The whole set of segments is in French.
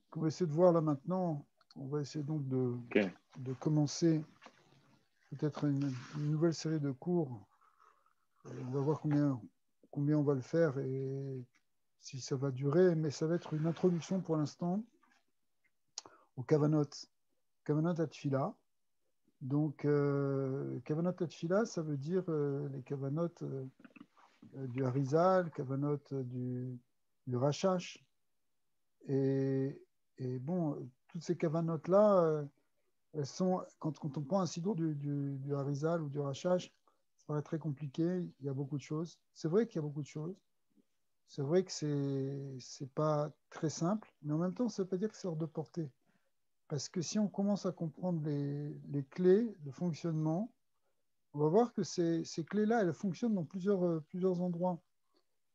qu'on va essayer de voir là maintenant, on va essayer donc כן. de commencer peut-être une nouvelle série de cours. On va voir combien on va le faire et si ça va durer, mais ça va être une introduction pour l'instant au Kavanot Atfila. Donc, Kavanot Atfila, ça veut dire les Kavanot du Harizal, Kavanot du Rashash. Et bon, toutes ces Kavanot-là, elles sont, quand on prend un sidour du Harizal ou du Rashash, ça paraît très compliqué, il y a beaucoup de choses. C'est vrai qu'il y a beaucoup de choses. C'est vrai que c'est pas très simple, mais en même temps, ça ne veut pas dire que c'est hors de portée. Parce que si on commence à comprendre les clés de fonctionnement, on va voir que ces clés-là, elles fonctionnent dans plusieurs endroits.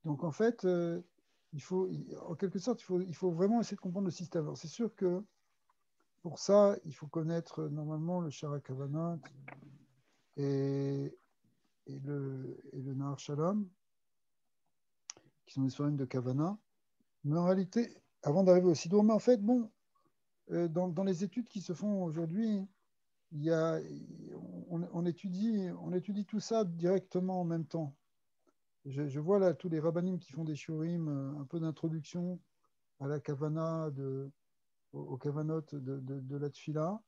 Donc en fait, en quelque sorte, il faut vraiment essayer de comprendre le système. Alors c'est sûr que pour ça, il faut connaître normalement le Shara Kavanot et le Nahar Shalom, qui sont des soirées de Kavana. Mais en réalité, avant d'arriver au Sidour, mais en fait, bon, dans les études qui se font aujourd'hui, on étudie tout ça directement en même temps. Je vois là tous les rabbinim qui font des shurim, un peu d'introduction à la kavana, au kavanot de la tfila.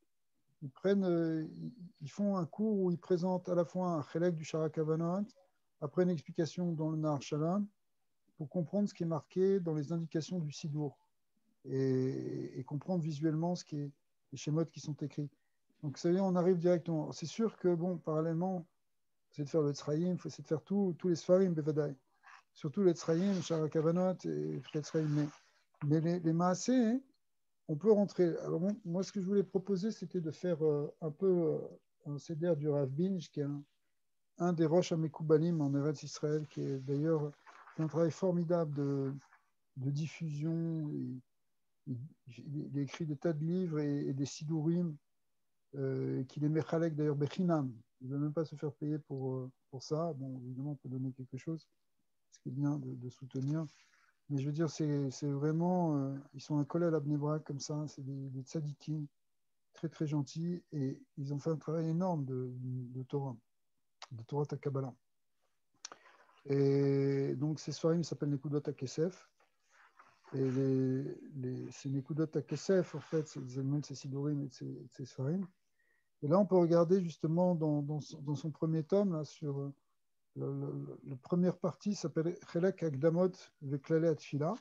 Ils font un cours où ils présentent à la fois un chelek du Shara Kavanot, après une explication dans le Nahar Shalom, pour comprendre ce qui est marqué dans les indications du Sidour et comprendre visuellement les schémas qui sont écrits. Donc, ça y est, on arrive directement. C'est sûr que, bon, parallèlement, il faut essayer de faire le Tzraïm, il faut essayer de faire tous les Sfarim, Bevadai. Surtout les Tzraïm, Shara Kavanot et Tzraïm. Mais les Maaseh, hein, on peut rentrer. Alors, moi, ce que je voulais proposer, c'était de faire un peu un CDR du Rav Binge, qui est un des Rosh Hamekoubalim en Eretz Israël, qui est d'ailleurs un travail formidable de diffusion. Il a écrit des tas de livres et des sidourim qu'il est mechalek d'ailleurs bechinam. Il ne veut même pas se faire payer pour ça. Bon, évidemment, on peut donner quelque chose, ce qui est bien de soutenir. Mais je veux dire, c'est vraiment, ils sont un collègue à Bnei Brak comme ça, c'est des tzadikim, très très gentils, et ils ont fait un travail énorme de Torah Kabbalah. Et donc ces soirées s'appellent Nekudot HaKesef. Et ces Nekudot HaKesef, en fait, c'est des éléments de ces Sidurim et de ces soirées. Et là, on peut regarder justement dans son premier tome, là, sur la première partie, s'appelle Chelek Akdamot Veklale Atfila,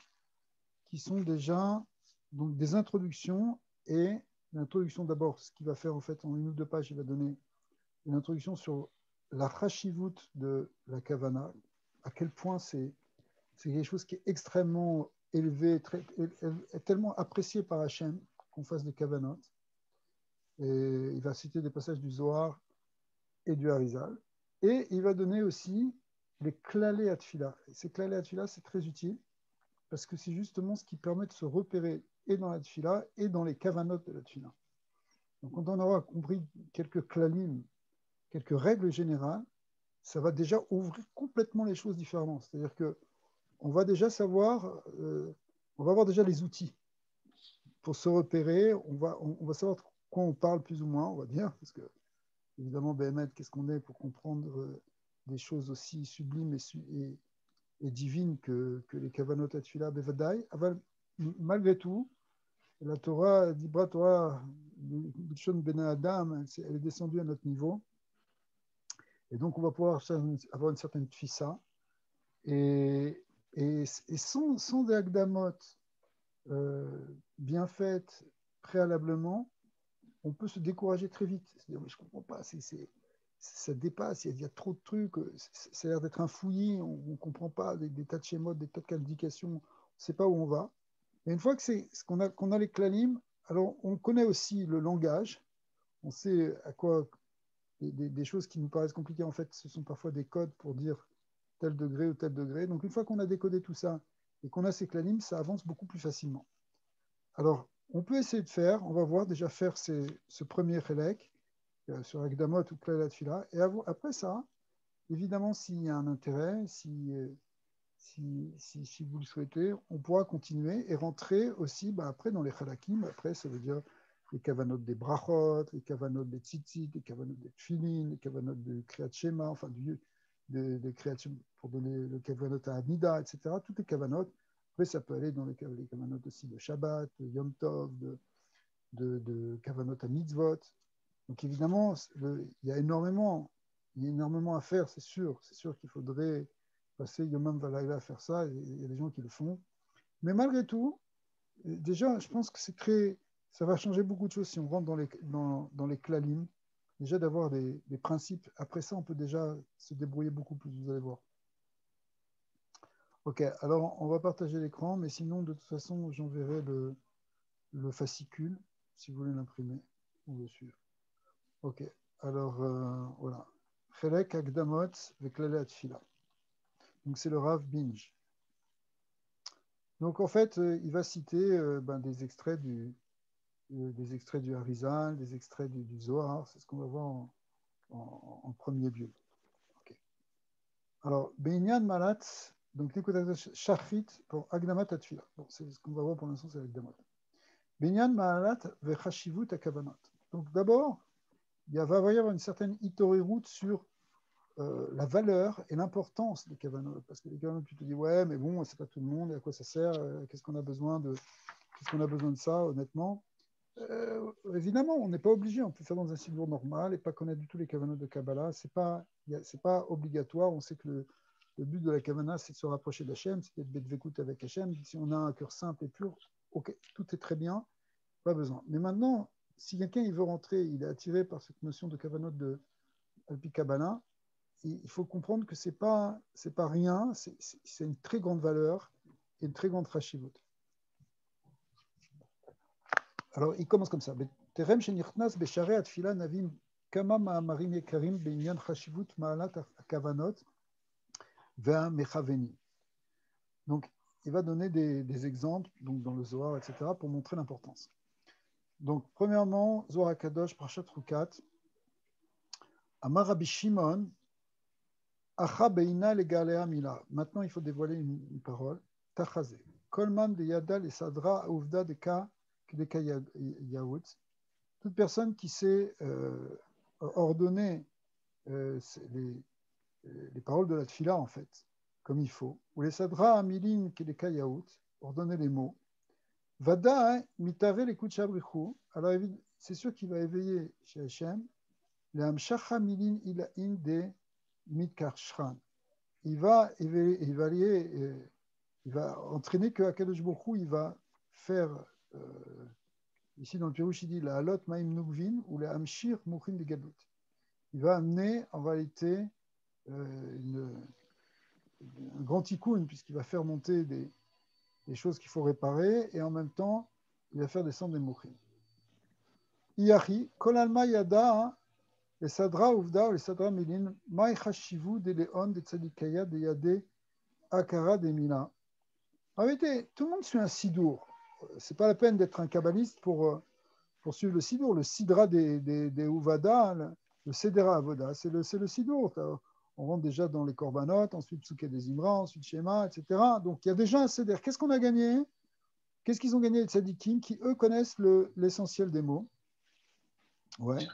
qui sont déjà donc, des introductions et l'introduction d'abord, ce qu'il va faire en fait en une ou deux pages, il va donner une introduction sur la chashivut de la kavana, à quel point c'est quelque chose qui est extrêmement élevé, tellement apprécié par Hachem qu'on fasse des kavanot. Et il va citer des passages du Zohar et du Harizal. Et il va donner aussi les klalé atfila. Et ces klalé atfila, c'est très utile parce que c'est justement ce qui permet de se repérer et dans la tfila et dans les kavanot de la tfila. Donc quand on aura compris quelques klalim, quelques règles générales, ça va déjà ouvrir complètement les choses différemment. C'est-à-dire que on va déjà savoir, on va avoir déjà les outils pour se repérer, on va savoir de quoi on parle plus ou moins, on va dire, parce que évidemment, Béhémet, qu'est-ce qu'on est pour comprendre des choses aussi sublimes et divines que les Kavanot Atfila Bevadai. Malgré tout, la Torah, Dibra Torah, Bishon Ben Adam, elle est descendue à notre niveau. Et donc, on va pouvoir avoir une certaine tfissa. Et sans des Agdamot bien faites préalablement, on peut se décourager très vite. C'est-à-dire, mais je ne comprends pas, ça dépasse, il y a trop de trucs, ça a l'air d'être un fouillis, on ne comprend pas, des tas de schémas, des tas de qualifications, on ne sait pas où on va. Et une fois qu'on a les klalim, alors on connaît aussi le langage, on sait à quoi des choses qui nous paraissent compliquées, en fait, ce sont parfois des codes pour dire tel degré ou tel degré. Donc une fois qu'on a décodé tout ça et qu'on a ces klalim, ça avance beaucoup plus facilement. Alors, on peut essayer de faire, on va voir déjà faire ce premier chelek sur Akdamot ou Klalat Fila. Et après ça, évidemment, s'il y a un intérêt, si si vous le souhaitez, on pourra continuer et rentrer aussi après dans les Chalakim. Après, ça veut dire les kavanot des brachot, les kavanot des tzitzit, les kavanot des tfilin, les kavanot de Kriyat Shema, enfin de Kriyat Shema, pour donner le kavanot à Amida, etc. Toutes les kavanot. Après, ça peut aller dans les kavanot aussi de Shabbat, de Yom Tov, de kavanot à mitzvot. Donc évidemment, il y a énormément à faire, c'est sûr. C'est sûr qu'il faudrait passer Yomam Valayla à faire ça. Il y a des gens qui le font. Mais malgré tout, déjà, je pense que ça va changer beaucoup de choses si on rentre dans les klalim. Déjà d'avoir des principes. Après ça, on peut déjà se débrouiller beaucoup plus, vous allez voir. Ok, alors on va partager l'écran, mais sinon, de toute façon, j'enverrai le fascicule, si vous voulez l'imprimer ou le suivre. Ok, alors voilà. Chelek Agdamot Veklale Atfila. Donc c'est le Rav Binge. Donc en fait, il va citer des extraits du Harizal, des extraits du Zohar. C'est ce qu'on va voir en premier lieu. Okay. Alors, Beinyan Malat, donc l'écoutage Shachrit pour Agdamat Atfila. Bon, c'est ce qu'on va voir pour l'instant, c'est Agdamat. Beinyan Malat Vechashivut Akavanot. Donc d'abord, il va y avoir une certaine route sur la valeur et l'importance des kavanot. Parce que les kavanot, tu te dis, ouais, mais bon, c'est pas tout le monde, à quoi ça sert, qu'est-ce qu'on a besoin de ça, honnêtement. Évidemment, on n'est pas obligé, on peut faire dans un sidour normal et pas connaître du tout les kavanot de Kabbalah. C'est pas obligatoire. On sait que le but de la kavana, c'est de se rapprocher d'Hachem, c'est d'être bedvekout avec Hachem. Si on a un cœur simple et pur, ok, tout est très bien, pas besoin. Mais maintenant, si quelqu'un il veut rentrer, il est attiré par cette notion de kavanot de Alpi Kabbalah, il faut comprendre que c'est pas rien, c'est une très grande valeur et une très grande chashivut. Alors, il commence comme ça. Terem shenichnas b'sharei atfila navim kama ma'amarim yekarim be'inyan chashivut ma'alat kavanot ve'amechaveni. Donc, il va donner des exemples donc dans le Zohar, etc., pour montrer l'importance. Donc, premièrement, Zohar HaKadosh, Parashat Rukat, Amar Rabbi Shimon, Acha beina legalea mila. Maintenant, il faut dévoiler une parole. Tachazé. Kolman de yada le sadra ouvda de ka yaout. Toute personne qui sait ordonner les paroles de la tfila, en fait, comme il faut. Ou les sadra amilin kedeka yaout, ordonner les mots. Vada mitave le kuchabrichu. Alors, c'est sûr qu'il va éveiller chez Hachem le hamshacha milin ilain de mitkarshran. Il va entraîner que Akadosh Baruch Hu, il va faire, ici dans le Pirouche, il dit la halot ma'im nugvin ou la hamshir mouchin de gadlut. Il va amener en réalité un grand tikkun, puisqu'il va faire monter des choses qu'il faut réparer, et en même temps, il va faire descendre des mouchin. Iyachi, kol alma yada, les sadra uvda ou les sadra milin, ma'i chashivu de leon de tzadikaya de yade akara de mina. En réalité, tout le monde suit un sidour. Ce n'est pas la peine d'être un kabbaliste pour suivre le sidour. Le sidra des Uvada, le Sedera Avoda, c'est le sidour. On rentre déjà dans les korbanot, ensuite Psuké des Imra, ensuite Shema, etc. Donc il y a déjà un seder. Qu'est-ce qu'on a gagné? Qu'est-ce qu'ils ont gagné les tzadikim qui, eux, connaissent l'essentiel des mots? Ouais.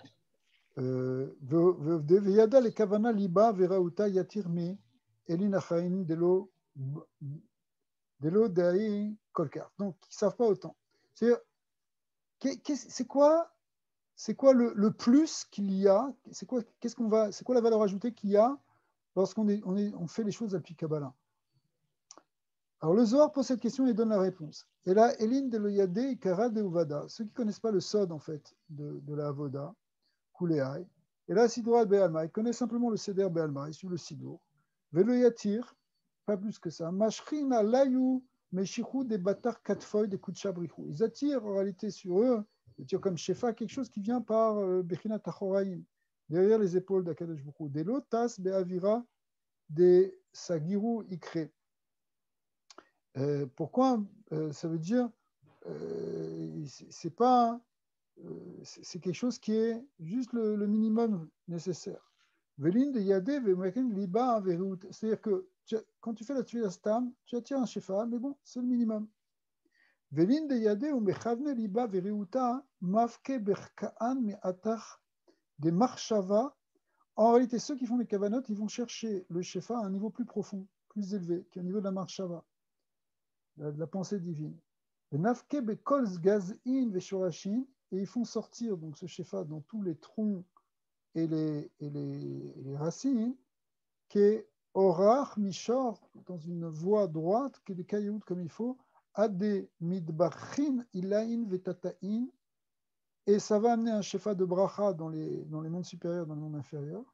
Veyada le kavana liba verauta yatirmi elin achaim delo da'i kolkar. Donc, ils ne savent pas autant. C'est quoi le plus qu'il y a? C'est quoi la valeur ajoutée qu'il y a lorsqu'on fait les choses à Pi Kabbalah? Alors, le Zohar pose cette question et donne la réponse. Et là, Elin de l'Oyade Ikara de Uvada, ceux qui ne connaissent pas le Sod, en fait, de la Avoda, Kuleai. Et là, Sidra Be'alma, ils connaissent simplement le Seder Be'alma, ils suivent le Sidour. Velo Yatir, pas plus que ça. Mashrina Layu Meshichu des Batar Katfoy des Kutchabrichu. Ils attirent en réalité sur eux, ils attirent comme Shefa quelque chose qui vient par Bechina Tachoraim, derrière les épaules d'Akadosh Baruch Hu. Des Lotas Be'avira des Sagiru Ikre. Pourquoi ça veut dire c'est pas c'est quelque chose qui est juste le minimum nécessaire. C'est-à-dire que quand tu fais la tefila stam, tu attires un shefa, mais bon, c'est le minimum. Velin de yade ou mechavne liba veriuta mafke berkaan me'atach des marshava. En réalité, ceux qui font les kavanot, ils vont chercher le shefa à un niveau plus profond, plus élevé, qui est au niveau de la marshava, de la pensée divine. Nafke bekol zgazin veshorashin, et ils font sortir donc ce shefa dans tous les troncs et les racines, qui est orach mishor, dans une voie droite, qui est des cailloux comme il faut, ade midbachin ilain vetataïn, et ça va amener un shefa de bracha dans les mondes supérieurs, dans les mondes inférieurs.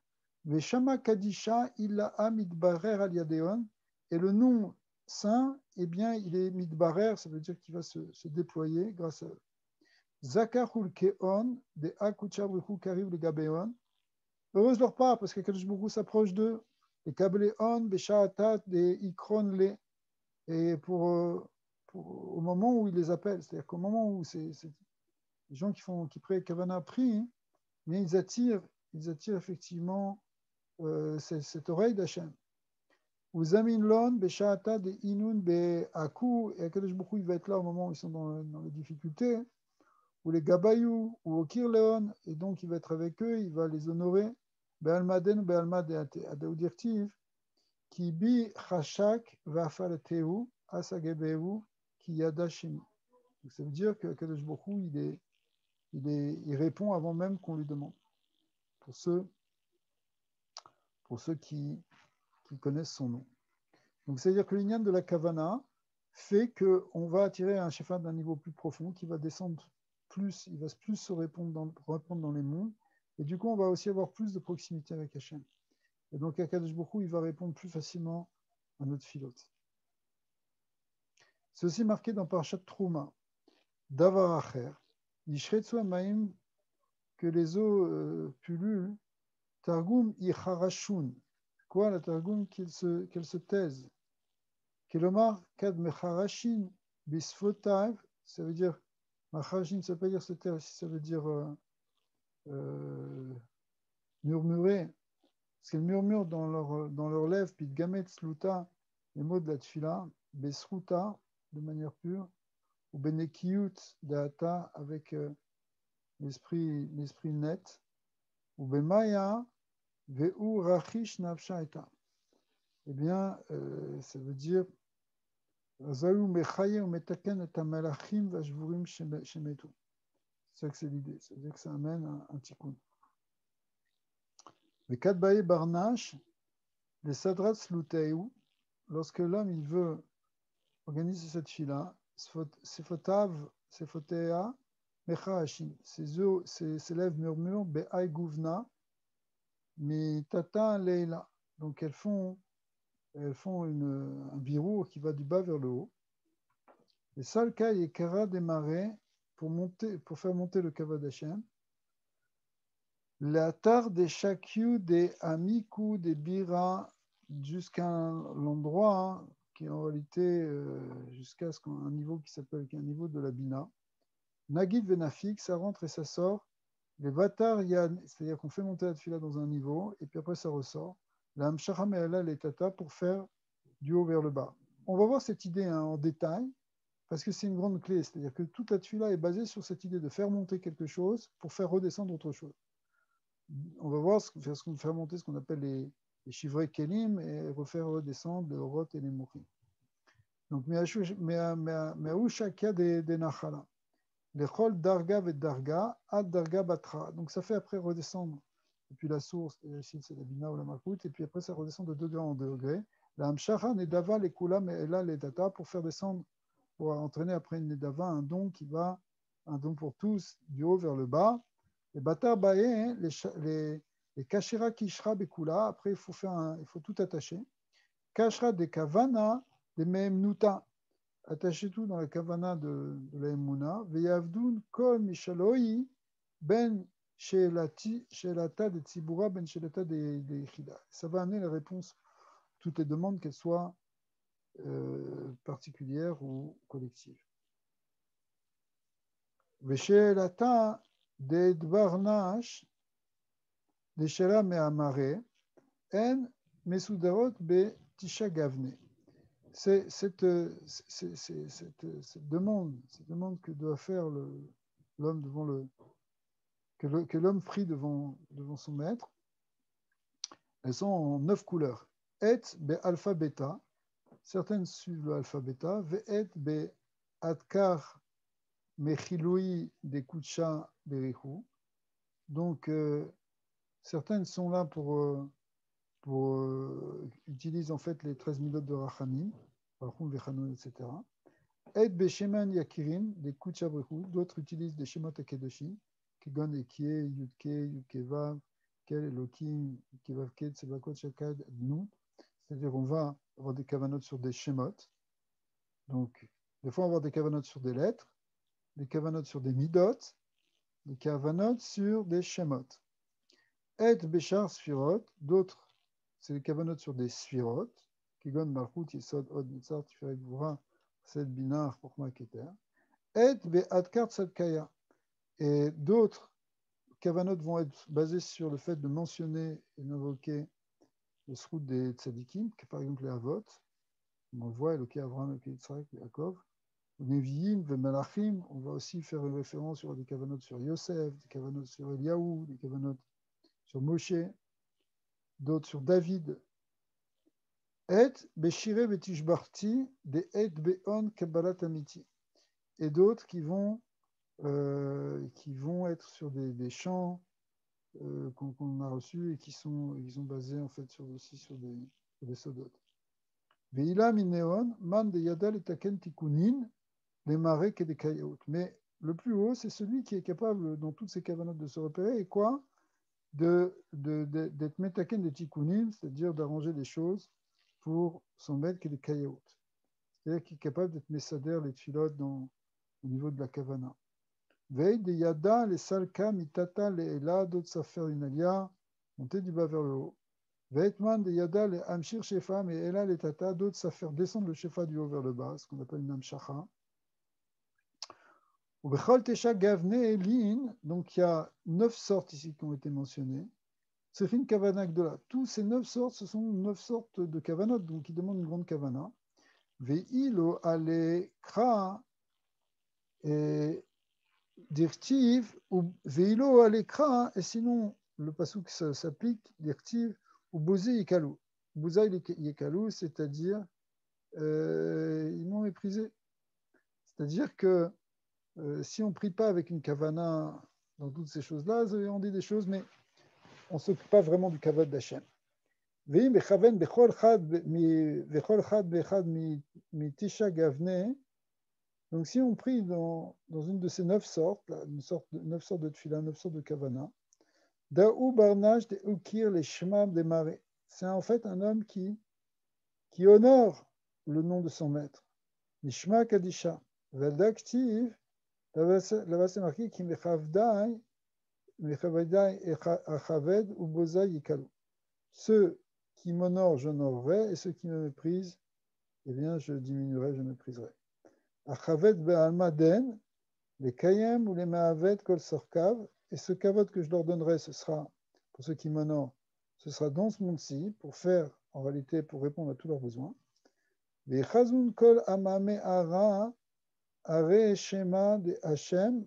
Veshama kadisha ilaha midbarer al yadeon, et le nom saint, eh bien, il est midbarer, ça veut dire qu'il va se déployer grâce à eux. Zakachul keon de akuchavrichu kariv le gabeon. Heureuse leur part, parce que Kadosh Baruch Hu s'approche d'eux. Les kableon, beshaatat, des ikron le, et au moment où il les appelle, c'est-à-dire qu'au moment où c'est les gens qui prient Kavana prient, mais ils attirent effectivement cette oreille d'Hachem. Ou zamin lon beshaatat de inun be aku, et Kadosh Baruch Hu il va être là au moment où ils sont dans les difficultés. Ou les gabayou, ou au kirleon, et donc il va être avec eux, il va les honorer. Be'almaden, be'almad adaudirtiv, qui bi chashak va'afalateu, asagebeu, ki yadashim. Ça veut dire que Kadosh Baruch Hu, il répond avant même qu'on lui demande. Pour ceux qui connaissent son nom. Donc c'est-à-dire que l'ignan de la kavana fait qu'on va attirer un shefa d'un niveau plus profond qui va descendre plus, il va plus se répandre dans les mondes, et du coup on va aussi avoir plus de proximité avec Hachem. Et donc Akadosh Baruch Hu, il va répondre plus facilement à notre filote. C'est aussi marqué dans Parashat Trouma, Davar Acher, Yishretsu Amaim, que les eaux pullulent, Targum Yicharashun. Quoi la Targum? Qu'elle se taise. Kelomar kad mecharashin bisfotav, ça veut dire macharashin, ça veut pas dire se taire, ça veut dire murmurer, parce qu'elles murmurent dans leurs lèvres, puis gamet sluta, les mots de la tfila, besruta, de manière pure, ou benekiyut data, avec l'esprit net, ou bemaya veu rachish nafshaita. Eh bien, ça veut dire c'est ça que c'est l'idée, ça veut dire que ça amène un tikkun. Mais Kadbaye Barnash, les Sadrat Sluteu, lorsque l'homme il veut organiser cette fila, Sefotea, Mechahashin, ses lèvres murmurent, Be'ai Guvna, mais Tata Leila. Donc elles font un birour qui va du bas vers le haut. Et Salka et Kara démarrer pour faire monter le Kavod Hashem. La tar des Shakyu, des Amiku, des Bira, jusqu'à l'endroit qui est en réalité jusqu'à un niveau qui s'appelle un niveau de la Bina. Nagid Venafik, ça rentre et ça sort. Les Vatar Yan, c'est-à-dire qu'on fait monter la tefila dans un niveau et puis après ça ressort. La Hamshacha Me'ala les Tata pour faire du haut vers le bas. On va voir cette idée en détail. Parce que c'est une grande clé, c'est-à-dire que toute la tefila est basée sur cette idée de faire monter quelque chose pour faire redescendre autre chose. On va voir faire monter ce qu'on appelle les chivrei kelim et refaire redescendre les orot et les mouchim. Donc, me'aushakia de nachala. Lechol darga ve darga ad darga batra. Donc, ça fait après redescendre depuis la source, ici c'est la bina ou la malkout, et puis après ça redescend de degré en degré. La hamshacha nedava les kula me'ela les data pour faire descendre, pour entraîner après une nedava un don pour tous, du haut vers le bas. Les batar baé, les kashira kishra bekula, après il faut tout attacher. Kashra de kavana, des meemnuta, attacher tout dans la kavana de la emuna. Veyavdun kol mishaloi ben shelata de tzibura ben shelata de yichida. Ça va amener la réponse toutes les demandes, qu'elles soient particulières ou collectives. Veshelata de dvarnash, de shela me'amare, en mesudarot be Tisha Gavne. C'est cette demande que doit faire l'homme devant que l'homme prie devant son maître. Elles sont en 9 couleurs. Et be alpha beta, certaines suivent le alpha beta. Ve'et be adkar mechiloui de kucha berihu. Donc certaines sont là pour utilisent en fait les 13 midot de Rachamim, Rachum Vechano, etc. Et Besheman Yakirim, des Kucha Brehu, d'autres utilisent des Shemot Akedoshim, Kigon Ekie, Yudke, Yukevav, Kel Elokim, Yukevav Ket, Sebakot Shakad, Dnu. C'est-à-dire on va avoir des kavanot sur des Shemot. Donc, des fois on va avoir des kavanot sur des lettres, des kavanot sur des midot, des kavanot sur des Shemot. Et Beshar Sfirot, d'autres c'est les kavanot sur des sphirot, Kigon Malchut, Yesod, Od, Netzar, Tiferet, Gvura, Sed, Binar, Chochma, Keter, et Be'adkar Tzadkaya. Et d'autres kavanot vont être basés sur le fait de mentionner et d'invoquer le srout des tzadikim, par exemple les Avot, on voit Eloké Avraham, Eloké Yitzhak, Yaakov, Nevi'im, Ve'malachim, on va aussi faire une référence sur des kavanot sur Yosef, des kavanot sur Eliaou, des kavanot sur Moshe, d'autres sur David. Et Beshire Betishbarti de Et Beon Kabbalat Amiti. Et d'autres qui vont être sur des chants qu'on a reçus et qui sont basés en fait aussi sur des sodot. Veila Mineon, Man de Yadal et Taken Tikunin, les marek et des kayaot. Mais le plus haut, c'est celui qui est capable, dans toutes ces cavanotes, de se repérer et quoi d'être metaken de tikunin, c'est-à-dire d'arranger les choses pour son maître qui est des kayaot. C'est-à-dire qu'il est capable d'être messader les tfilotes au niveau de la kavana. Veille de yada, les salka, mitata, les ela, d'autres safer inalia, monter du bas vers le haut. Veitman de yada, les amshir shefa, mais ela, les tata, d'autres safer descendre le shefa du haut vers le bas, ce qu'on appelle une amshacha. Ou bechol tesha gavne elin, donc il y a 9 sortes ici qui ont été mentionnées. Sefin kavana gdola. Tous ces 9 sortes, ce sont 9 sortes de kavanot, donc qui demandent une grande kavana. Ve'ilo ale kra et dirtiv ou ve'ilo ale kra, et sinon le pasuk s'applique dirtiv ou bosé yekalu. Bouza yekalu, c'est-à-dire ils m'ont méprisé. C'est-à-dire que si on ne prie pas avec une kavana dans toutes ces choses-là, on dit des choses, mais on ne s'occupe pas vraiment du kavod d'Hachem. Donc si on prie dans une de ces 9 sortes, 9 sortes de tfila, 9 sortes de kavana, Daou Barnage de Ukir les Shemam des Marais, c'est en fait un homme qui honore le nom de son maître. Nishma Kadisha, Veldaktiv, là-bas c'est marqué qui mechavdai achaved ou boza yikalu. Ceux qui m'honorent, j'honorerai, et ceux qui me méprisent, eh bien, je diminuerai, je mépriserai. Achavet be'almaden, les kayem ou les ma'avet kol sorkav, et ce kavod que je leur donnerai, ce sera, pour ceux qui m'honorent, ce sera dans ce monde-ci, pour faire, en réalité, pour répondre à tous leurs besoins. Les chazun kol amame ara, are shema de Hachem,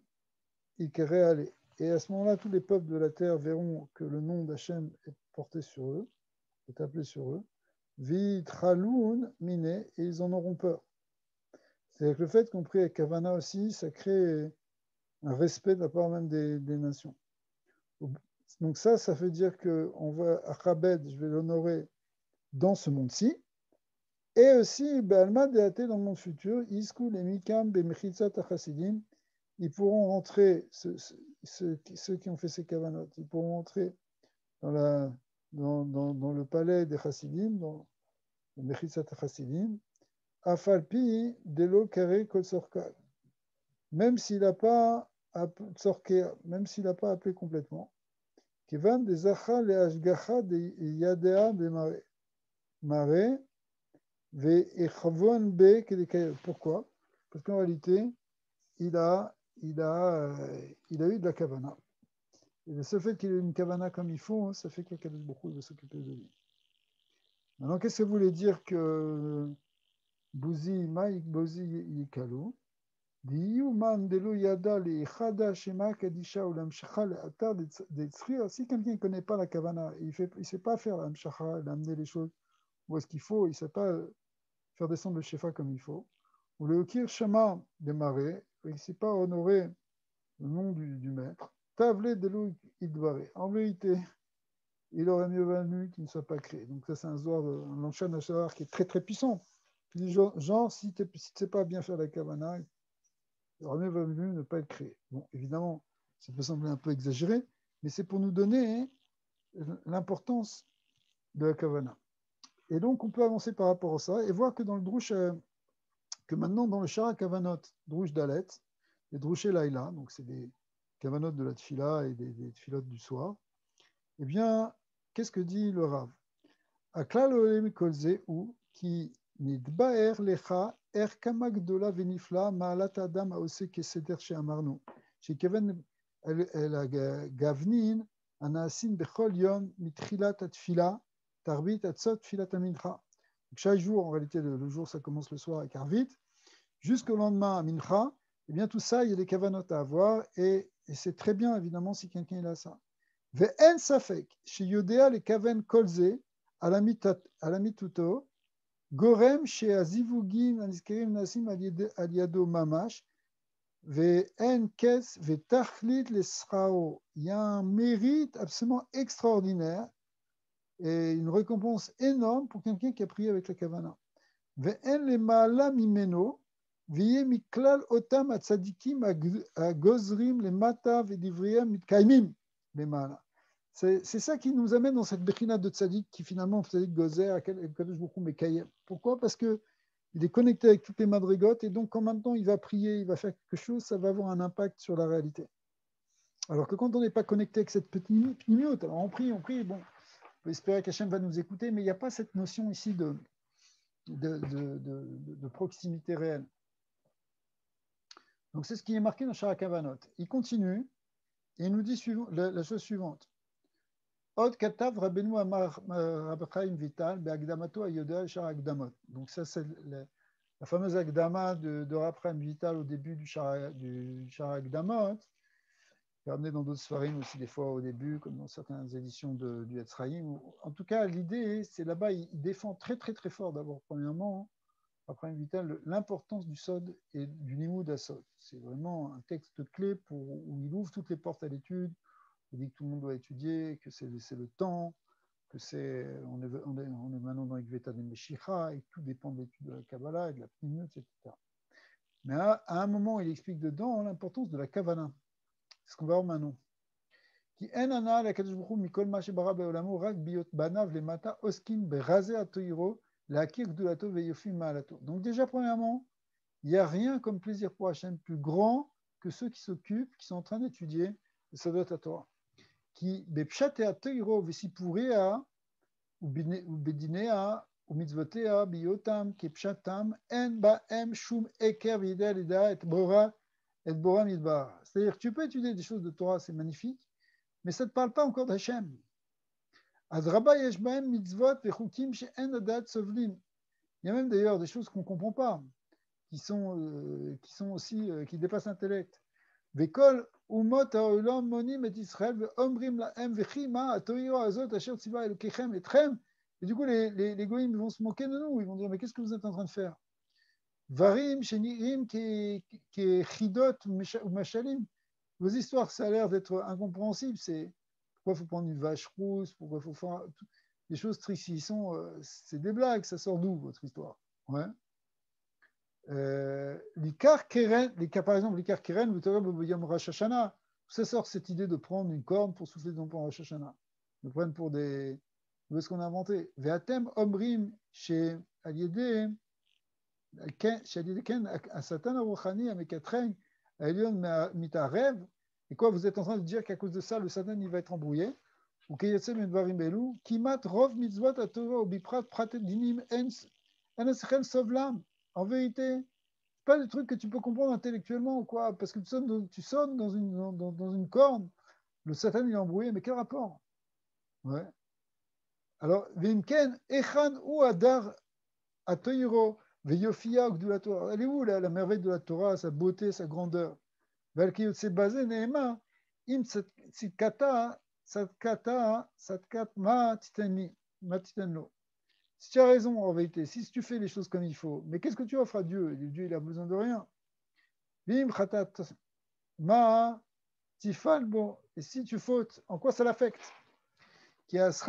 ikere ale. Et à ce moment-là, tous les peuples de la terre verront que le nom d'Hachem est porté sur eux, est appelé sur eux. Vitraloun mine, et ils en auront peur. C'est-à-dire que le fait qu'on prie avec Kavana aussi, ça crée un respect de la part même des nations. Donc ça veut dire qu'on va à Chabed, je vais l'honorer dans ce monde-ci, et aussi, Be'alma Deate dans le monde futur, Isku les Mikam Be'mechitzat Achasidim, ils pourront entrer, ceux qui ont fait ces Kavanot, ils pourront entrer dans le palais des Chassidim, dans le Mechitzat Chassidim, Afalpi Delo Kare Kol Sorkal. Même s'il n'a pas appelé complètement. Kivan des Acha le Ashgacha de Yadea de Mare ve Echavon Be Kedekayot. Pourquoi? Parce qu'en réalité, il a eu de la kavana. Et le seul fait qu'il ait une kavana comme il faut, ça fait que Kadosh Baruch Hu va s'occuper de lui. Maintenant, qu'est-ce que ça voulait dire que Bouzi, Maïk, Bouzi, Yikalu? Si quelqu'un ne connaît pas la kavana, il ne sait pas faire l'amshacha, amener les choses où est-ce qu'il faut, il ne sait pas faire descendre le shefa comme il faut, ou le kir shema démarrer, il ne sait pas honorer le nom du maître, tavle delou idvare. En vérité, il aurait mieux valu qu'il ne soit pas créé. Donc ça, c'est un lanchan Zohar qui est très très puissant. Genre, si tu ne sais pas bien faire la kavana, il aurait mieux valu ne pas être créé. Bon, évidemment, ça peut sembler un peu exagéré, mais c'est pour nous donner l'importance de la kavana. Et donc, on peut avancer par rapport à ça et voir que dans le drush, que maintenant dans le Shara Kavanot, drush Dalet, les drushé Laïla, donc c'est des kavanot de la tfila et des tfilotes du soir, eh bien, qu'est-ce que dit le Rav? Aklal olem kolze ou qui nidbaer lecha er kamagdola venifla ma'alat adam aose keseder she'amarnu shekeven el gavnin anaasin bechol yom mitchilat atfila tarbit atzot tfilat amincha. Chaque jour, en réalité, le jour, ça commence le soir avec Arvit, jusqu'au lendemain à Mincha, eh bien tout ça, il y a des kavanot à avoir, et c'est très bien, évidemment, si quelqu'un a ça. Ve'en safek, chez Yodea, les kaven kolze, à la mituto, gorem chez azivugim, aniskerim nasim aliado mamash, ve'en kes, ve'tachlit les srao. Il y a un mérite absolument extraordinaire, et une récompense énorme pour quelqu'un qui a prié avec la kavana. Ve'en le ma'ala mimeno, ויהיה מכלל אותם הצדיקים הגוזרים למטה ודבריהם מתקיימים למעלה. C'est ça qui nous amène dans cette bechina de tzadik qui finalement, tzadik gozer, Kadosh Baruch Hu mekayem. Pourquoi? Parce qu'il est connecté avec toutes les madrigotes et donc en même temps il va prier, il va faire quelque chose, ça va avoir un impact sur la réalité. Alors que quand on n'est pas connecté avec cette petite minute, alors on prie, bon, on peut espérer qu'Hachem va nous écouter, mais il n'y a pas cette notion ici de proximité réelle. Donc c'est ce qui est marqué dans Shara Kavanot. Il continue et il nous dit la chose suivante. Od katav Rabbeinu Amar Rabbi Chaim Vital be'agdamato ayodea Shara Agdamot. Donc ça c'est la fameuse agdama de Rabbi Chaim Vital au début du Shara Agdamot, qui est ramené dans d'autres sfarim aussi des fois au début, comme dans certaines éditions du Etzraïm. En tout cas, l'idée, c'est là-bas, il défend très très très fort d'abord, premièrement, après Vital, l'importance du Sod et du Limoud à Sod. C'est vraiment un texte clé où il ouvre toutes les portes à l'étude, il dit que tout le monde doit étudier, que c'est le temps, que on est maintenant dans Ikveta de Meshicha, et que tout dépend de l'étude de la Kabbalah et de la Pnimiut, etc. Mais à un moment, il explique dedans l'importance de la Kavanah. C'est ce qu'on va voir maintenant. Qui enana la Kadosh Baruch Hu mikol ma shebara be'olamo rak biyot banav lemata oskin berazeh atoiro. Donc déjà, premièrement, il n'y a rien comme plaisir pour Hachem plus grand que ceux qui s'occupent, qui sont en train d'étudier le Sadot HaTorah. Qui, bepshatea teiro vesipurea, ou bedinea, ou mitzvotea, biotam, kepshatam, en baem shum eker videl ida et bora midbar. C'est-à-dire que tu peux étudier des choses de Torah, c'est magnifique, mais ça ne te parle pas encore d'Hachem. Il y a même d'ailleurs des choses qu'on ne comprend pas, qui sont aussi, qui dépassent l'intellect. Et du coup, les goïms vont se moquer de nous, ils vont dire, mais qu'est-ce que vous êtes en train de faire? Varim, shenirim, qui chidot ou machalim. Vos histoires, ça a l'air d'être incompréhensible, c'est pourquoi il faut prendre une vache rousse, pourquoi il faut faire des choses tristes, c'est des blagues, ça sort d'où votre histoire? Ouais. L'Ikar Keren, par exemple, l'Ikar Keren, vous savez, Yom Rosh Hashanah, ça sort cette idée de prendre une corne pour souffler dans le Rosh Hashanah. Ils le prennent pour des. Où est-ce qu'on a inventé? Ve'atem omrim chez Aliede, chez Aliede Ken, Satan Aruchani, Amekatren, Elion Mitarev. Et quoi, vous êtes en train de dire qu'à cause de ça, le Satan, il va être embrouillé? Ou Keyotsem Medvarim Belou, Kimat Rov Mitzvot Atova Obiprat Pratet Dinim Enesren Sovlam. En vérité, pas des trucs que tu peux comprendre intellectuellement ou quoi, parce que tu sonnes dans une corne, le Satan il est embrouillé, mais quel rapport? Ouais. Alors, Vimken, Echan ou Adar Atoiro, Veyofia ou la Torah. Elle est où la merveille de la Torah, sa beauté, sa grandeur? Valki s'est basé Neema, Im Sitkata, Satkat Ma Titani, Ma Titanlo. Si tu as raison, en vérité, si tu fais les choses comme il faut, mais qu'est-ce que tu offres à Dieu? Dieu, il a besoin de rien. Vim Khatat Ma Tifal, bon, et si tu fautes, en quoi ça l'affecte? Parce que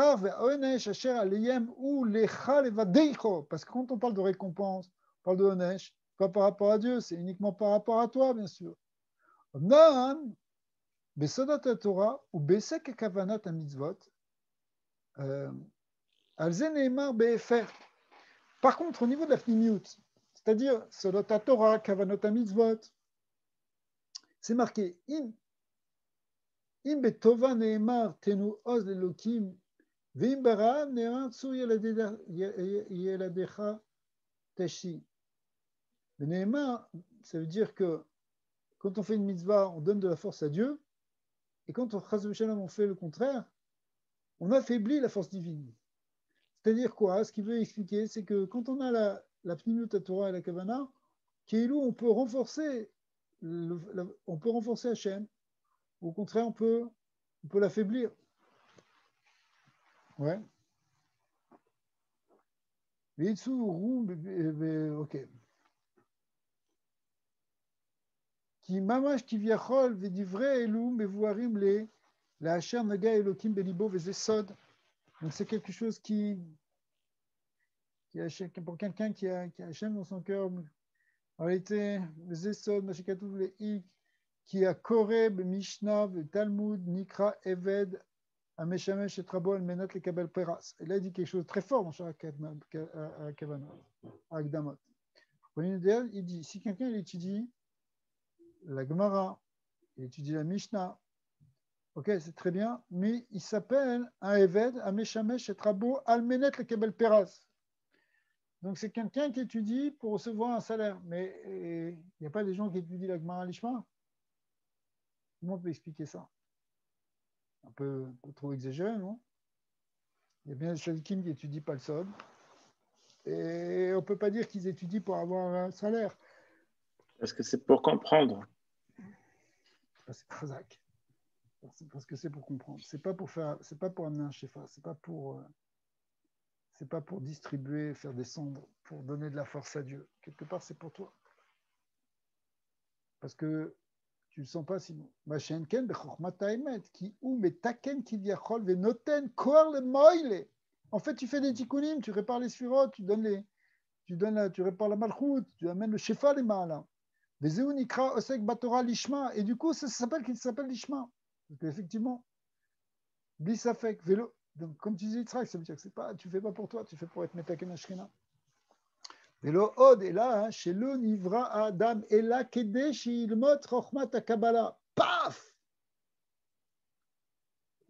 quand on parle de récompense, on parle de onesh, pas par rapport à Dieu, c'est uniquement par rapport à toi, bien sûr. Torah ou Besek Kavanat Mitzvot, par contre, au niveau de la Pnimiut, c'est-à-dire Sodot Torah, Kavanot Mitzvot, c'est marqué Im Betova Neemar Tenu Oz Elokim. Vim bara ne'an tsu yeladecha teshi. Le ne'ema, ça veut dire que quand on fait une mitzvah, on donne de la force à Dieu, et quand on fait le contraire, on affaiblit la force divine. C'est-à-dire quoi? Ce qu'il veut expliquer, c'est que quand on a la pnimut Torah et la kavana, on peut renforcer Hachem. Au contraire, on peut l'affaiblir. Ouais. Ok. Qui mamash qui viachol v'divrei elum mevuarim le la Hashem naga elokim belibo vezesod. Donc c'est quelque chose qui pour quelqu'un qui a Hashem dans son cœur. En réalité, vezesod mashikatouv le ik qui a koreb mishnah Talmud nikra eved ameshamesh et rabo al menat le kabel peras. Et là il dit quelque chose de très fort dans Shara Kavana Akdamot. Il dit si quelqu'un étudie la Gemara, il étudie la Mishnah. Ok, c'est très bien, mais il s'appelle un Eved, un Meshamesh et Rabo, Almenet le Kebel Peras. Donc c'est quelqu'un qui étudie pour recevoir un salaire. Mais il n'y a pas des gens qui étudient la Gemara Lishma. Comment on peut expliquer ça? Un peu trop exagéré, non? Il y a bien des Shadikim qui étudient pas le Sod. Et on ne peut pas dire qu'ils étudient pour avoir un salaire. Parce que c'est pour comprendre. C'est Khazak. Parce que c'est pour comprendre. C'est pas pour amener un shefa. C'est pas pour distribuer, faire descendre, pour donner de la force à Dieu. Quelque part, c'est pour toi. Parce que tu ne le sens pas sinon. En fait, tu fais des tikkunim, tu répares les sphirot, tu répares la malchoute, tu amènes le shefa les ma'ala. Et du coup, ça s'appelle l'ishma. Parce qu'effectivement, blisafek, vélo. Donc, comme tu disais, Yitzhak, ça veut dire que tu ne fais pas pour toi, tu fais pour être metaken ashrina. Vélo od, et là, chez le nivra Adam, et là, kedesh ilmot chokhmat kabbalah. Paf!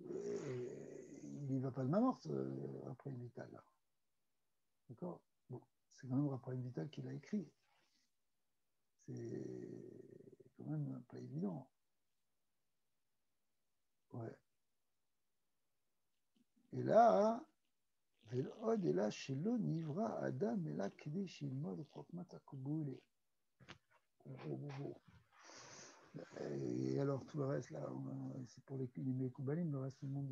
Il n'y va pas de ma morte, Raphaël Vital. Là. D'accord? Bon, c'est quand même Raphaël Vital qui l'a écrit. C'est quand même pas évident. Ouais. Et là, Vel'od, et là, chez le nivra Adam, et là, kedesh ilmot chokhmat kabbalah. Et alors, tout le reste, là, c'est pour les Koubalim, le reste du monde.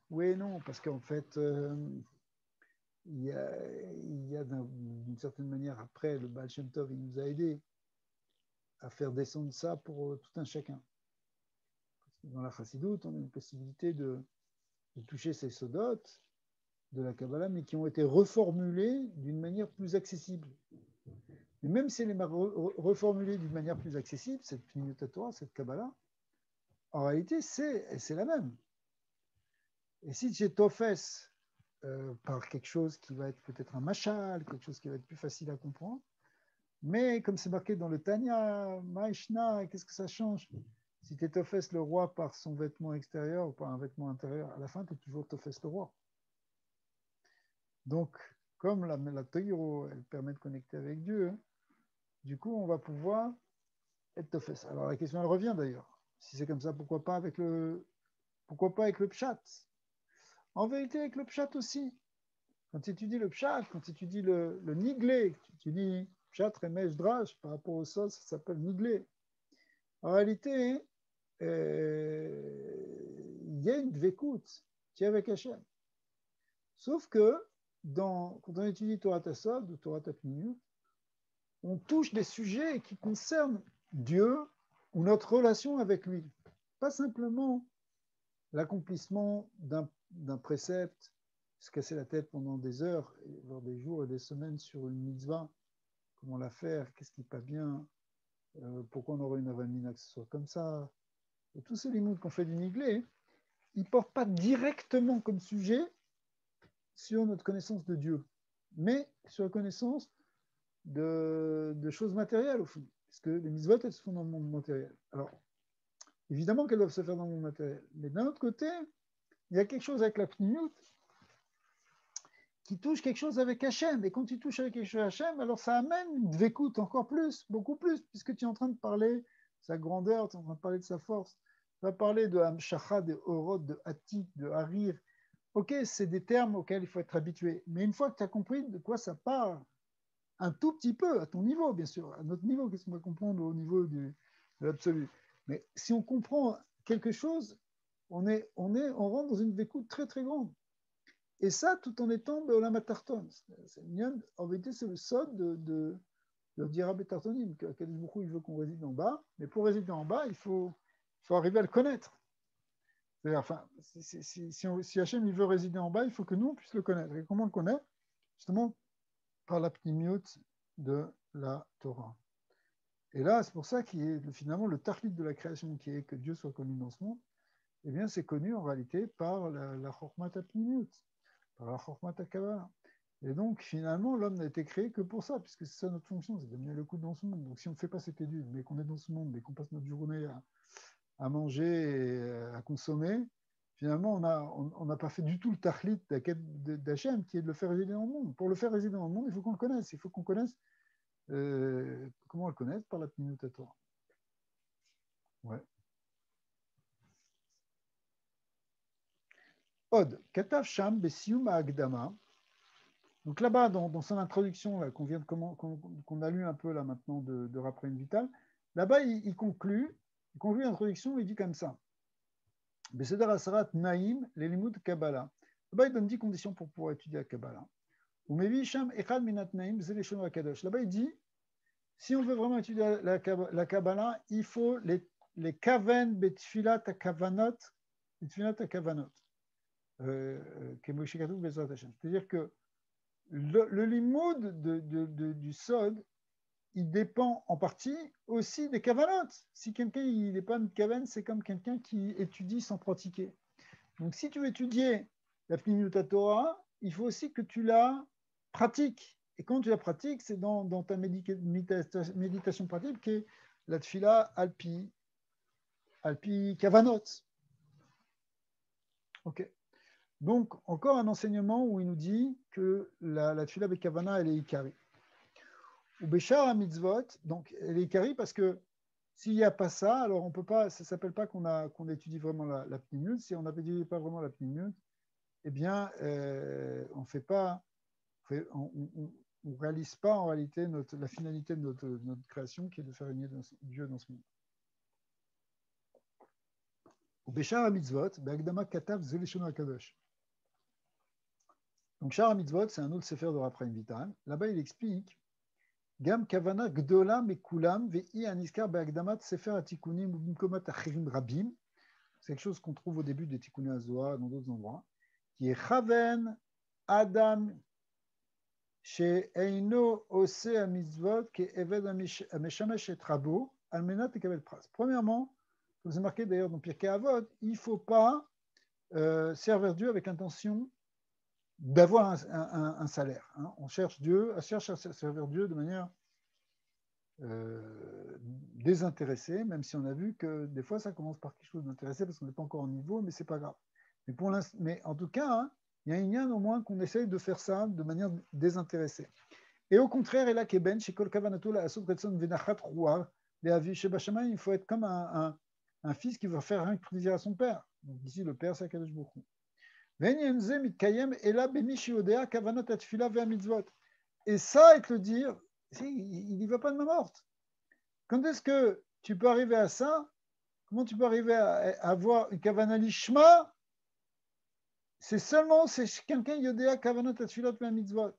Oui, non, parce qu'en fait, il y a d'une certaine manière, après, le Baal Shem Tov, il nous a aidés à faire descendre ça pour tout un chacun. Parce que dans la Chassidoute, on a une possibilité de toucher ces sodotes de la Kabbalah, mais qui ont été reformulés d'une manière plus accessible. Mais même si elle est reformulée d'une manière plus accessible, cette Pnimiut Torah, cette Kabbalah, en réalité, c'est la même. Et si tu t'offes par quelque chose qui va être peut-être un machal, quelque chose qui va être plus facile à comprendre, mais comme c'est marqué dans le Tanya, Maishna, qu'est-ce que ça change? Si tu t'offes le roi par son vêtement extérieur ou par un vêtement intérieur, à la fin, tu es toujours t'offes le roi. Donc, comme la Toyiro, elle permet de connecter avec Dieu, du coup, on va pouvoir être t'offes. Alors la question, elle revient d'ailleurs. Si c'est comme ça, pourquoi pas avec le pshat? En vérité, avec le pshat aussi. Quand tu étudies le pshat, quand tu étudies le niglé, tu étudies pshat, remesh, drash, par rapport au sol, ça s'appelle niglé. En réalité, il y a une dvekout qui est avec Hachem. Sauf que quand on étudie Torah Tassod ou Torah Tapniyut, on touche des sujets qui concernent Dieu ou notre relation avec lui. Pas simplement l'accomplissement d'un précepte, se casser la tête pendant des heures, voire des jours et des semaines sur une mitzvah, comment la faire, qu'est-ce qui n'est pas bien, pourquoi on aurait une avamina que ce soit comme ça. Et tous ces limoutes qu'on fait du niglé, ils ne portent pas directement comme sujet sur notre connaissance de Dieu, mais sur la connaissance de choses matérielles au fond. Parce que les mitzvot, elles se font dans le monde matériel. Alors, évidemment qu'elles doivent se faire dans le monde matériel. Mais d'un autre côté, il y a quelque chose avec la pnimut qui touche quelque chose avec Hachem. Et quand tu touches avec quelque chose avec Hachem, alors ça amène une dvekout encore plus, beaucoup plus, puisque tu es en train de parler de sa grandeur, tu es en train de parler de sa force. Tu vas parler de Hamshacha, de Horod, de Hatik, de Harir. Ok, c'est des termes auxquels il faut être habitué. Mais une fois que tu as compris de quoi ça parle, un tout petit peu, à ton niveau, bien sûr, à notre niveau, qu'est-ce qu'on va comprendre au niveau de l'absolu. Mais si on comprend quelque chose, on rentre dans une découte très, très grande. Et ça, tout en étant de la matarton. En vérité, c'est le sod de Dira Betartonim, qu'Akadosh Baruch Hu, il veut qu'on réside en bas, mais pour résider en bas, il faut arriver à le connaître. C'est-à-dire, enfin, si Hachem il veut résider en bas, il faut que nous, on puisse le connaître. Et comment on le connaît? Justement, par la pnimiut de la Torah. Et là, c'est pour ça qu'il est finalement le tarlit de la création qui est que Dieu soit connu dans ce monde, eh bien, c'est connu en réalité par la Chormat Pnimiut, par la Chormat Kabbalah. Et donc, finalement, l'homme n'a été créé que pour ça, puisque c'est ça notre fonction, c'est d'amener le coup dans ce monde. Donc, si on ne fait pas cette étude, mais qu'on est dans ce monde, mais qu'on passe notre journée à manger et à consommer, finalement, on n'a pas fait du tout le tarlit d'Hachem, qui est de le faire résider dans le monde. Pour le faire résider dans le monde, il faut qu'on le connaisse. Il faut qu'on connaisse comment on le connaisse par la Pnimiut Torah. Ouais. Od, Katav Sham, Besium Agdama. Donc là-bas, dans son introduction là, qu'on a lu un peu là maintenant de Raphaël Vital, là-bas il conclut l'introduction, il dit comme ça. Beseder Asarat Naïm, les Limud Kabbalah. Là-bas, il donne 10 conditions pour pouvoir étudier la Kabbalah. Umevi Sham Echad Minat Naïm, Zeleshon Akadosh. Là-bas, il dit, si on veut vraiment étudier la Kabbalah, il faut les Kaven Betfilat Kavanot, Betfilat Kavanot. C'est-à-dire que le limoud du sod, il dépend en partie aussi des kavanot. Si quelqu'un n'est pas une kavan, c'est comme quelqu'un qui étudie sans pratiquer. Donc si tu veux étudier la Pnimiut Torah, il faut aussi que tu la pratiques. Et quand tu la pratiques, c'est dans ta méditation pratique qui est la tfila alpi kavanot. Ok. Donc, encore un enseignement où il nous dit que la tfila bekavana, elle est ikari. Ou beshar mitzvot, donc elle est ikari parce que s'il n'y a pas ça, alors on peut pas, ça ne s'appelle pas qu'on étudie vraiment la pnimiut. Si on n'étudie pas vraiment la pnimiut, eh bien, on fait pas, on réalise pas en réalité la finalité de notre création qui est de faire régner Dieu dans ce monde. Ou beshar mitzvot, be'agdama katav zelishon hakadosh. Donc, Shara Mitzvot, c'est un autre sefer de Raphaël Vital. Là-bas, il explique Gam kavana gdola mekulam ve'i aniskar be'agdamat sefer atikunim b'mkomat achirim rabim. C'est quelque chose qu'on trouve au début des Tikkunim Azohar dans d'autres endroits, qui est Chaven Adam she'eino ose mitzvot ke'eved ameshamesh et rabo almenat ekabel pras. Premièrement, comme c'est marqué d'ailleurs dans Pirkei Avot, il ne faut pas servir Dieu avec l'intention d'avoir un salaire. Hein. On cherche à servir Dieu de manière désintéressée, même si on a vu que des fois ça commence par quelque chose d'intéressé parce qu'on n'est pas encore au niveau, mais c'est pas grave. Mais en tout cas, hein, il y a une lien au moins qu'on essaye de faire ça de manière désintéressée. Et au contraire, il faut être comme un fils qui veut faire rien que plaisir à son père. Donc ici, le père, c'est Akadosh Baruch Hu. Et ça, il te le dire, il n'y va pas de main morte. Quand est-ce que tu peux arriver à ça? Comment tu peux arriver à avoir une kavana lishma? C'est seulement quelqu'un yodea kavanot atfilot mitzvot.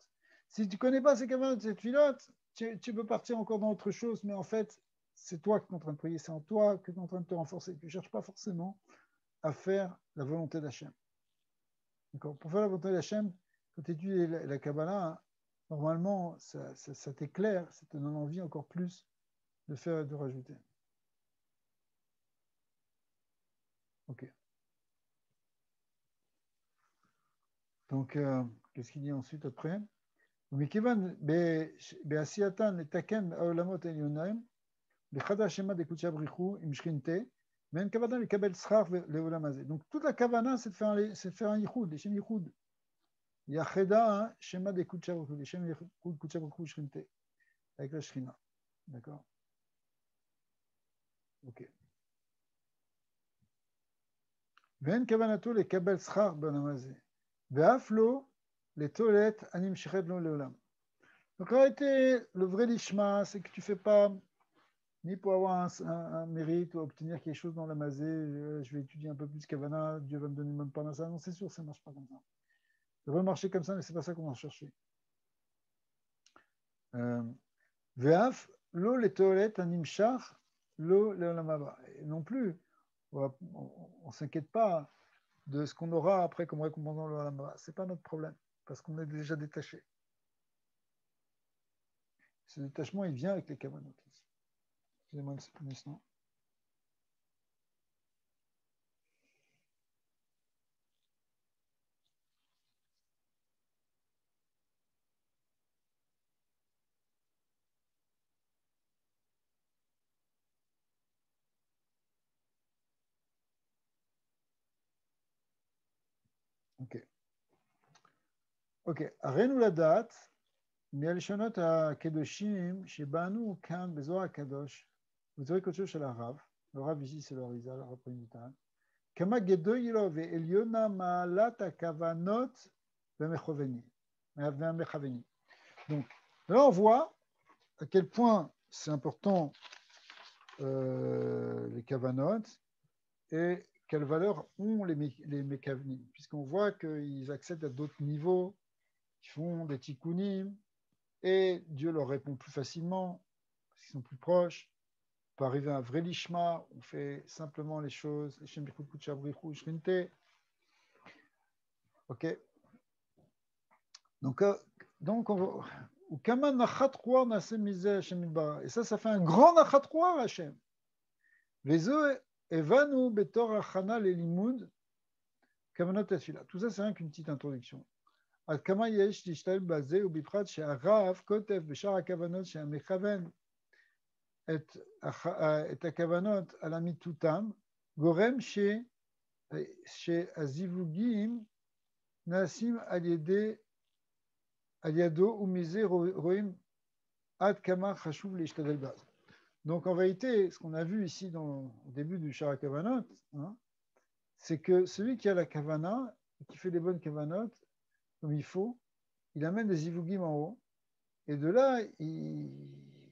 Si tu ne connais pas ces kavanot atfilot, tu peux partir encore dans autre chose, mais en fait, c'est toi qui es en train de prier, c'est en toi que tu es en train de te renforcer. Tu ne cherches pas forcément à faire la volonté d'Hachem. D'accord. Pour faire la volonté d'Hachem, quand tu étudies la Kabbalah, normalement, ça t'éclaire, ça te donne envie encore plus de faire et de rajouter. Ok. Donc, qu'est-ce qu'il dit ensuite après? ומכיוון בעשייתן לתקן העולמות העליוניים, בחדש שמה דקודשא בריחו עם שכינתה, ואין כוונה לקבל שכר לעולם הזה. Donc toute la kavana, c'est de faire un yichud, לשם ייחוד. יחדה שמה דקודשא בריחו, לשם ייחוד קודשא בריחו שכינתה, avec la שכינה. D'accord? Ok. ואין כוונתו לקבל שכר בעולם הזה, ואף לא לתועלת הנמשכת לו לעולם. Donc en réalité, le vrai lishma, c'est que tu ne fais pas ni pour avoir un mérite ou obtenir quelque chose dans la mazé, je vais étudier un peu plus Kavana, Dieu va me donner même pas ça. Non, c'est sûr, ça ne marche pas comme ça. Ça va marcher comme ça, mais ce n'est pas ça qu'on va chercher. Ve'af, lo le toilet animshach, lo le olamaba. Non plus, on ne s'inquiète pas de ce qu'on aura après comme récompense dans le olamaba. Ce n'est pas notre problème, parce qu'on est déjà détaché. Ce détachement, il vient avec les kavanot. Excusez-moi un instant. Ok. Ok. Arenu la date. מהלשונות הקדושים שבאנו כאן בזוהר הקדוש, בזוהר קודשו של הרב, הרב ici c'est l'Orizal, הרב פרימיטל, כמה גדולה ועליונה מעלת הכוונות והמכוונים. Donc, là on voit à quel point c'est important les kavanot et quelle valeur ont les mekavnim, puisqu'on voit qu'ils accèdent à d'autres niveaux, ils font des tikkunim, et Dieu leur répond plus facilement, parce qu'ils sont plus proches. On peut arriver à un vrai lishma, on fait simplement les choses. Ok. Donc on va. Et ça fait un grand nachat roar Hashem. Tout ça, c'est rien qu'une petite introduction. עד כמה יש להשתלב בזה, ובפרט שהרב כותב בשאר הכוונות שהמכוון את הכוונות על אמיתותם, גורם שהזיווגים נעשים על ידו, ומזה רואים עד כמה חשוב להשתדל בזה. Donc en vérité, ce qu'on a vu ici au début du Shara Kavanot, c'est que celui qui a la kavana, qui fait des bonnes kavanot, comme il faut, il amène des zivugim en haut, et de là,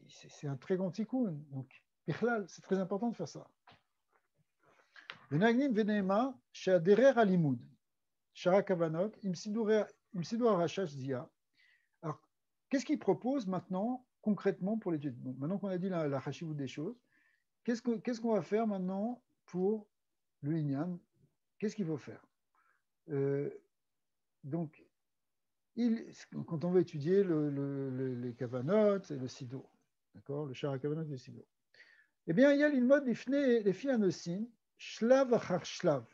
c'est un très grand tikkun. Donc, bichlal, c'est très important de faire ça. Venagnim venema, she'aderer alimud, shara kavanot, imsidur rashash zia. Alors, qu'est-ce qu'il propose maintenant, concrètement, pour l'étude? Bon, maintenant qu'on a dit la chashivut des choses, qu'est-ce qu'on va faire maintenant pour le Inyan? Qu'est-ce qu'il faut faire? Donc, quand on veut étudier les kavanot et le sido, d'accord, le shara kavanot et le sido, eh bien, il y a l'ilmod les filles anosin, shlav achar shlav,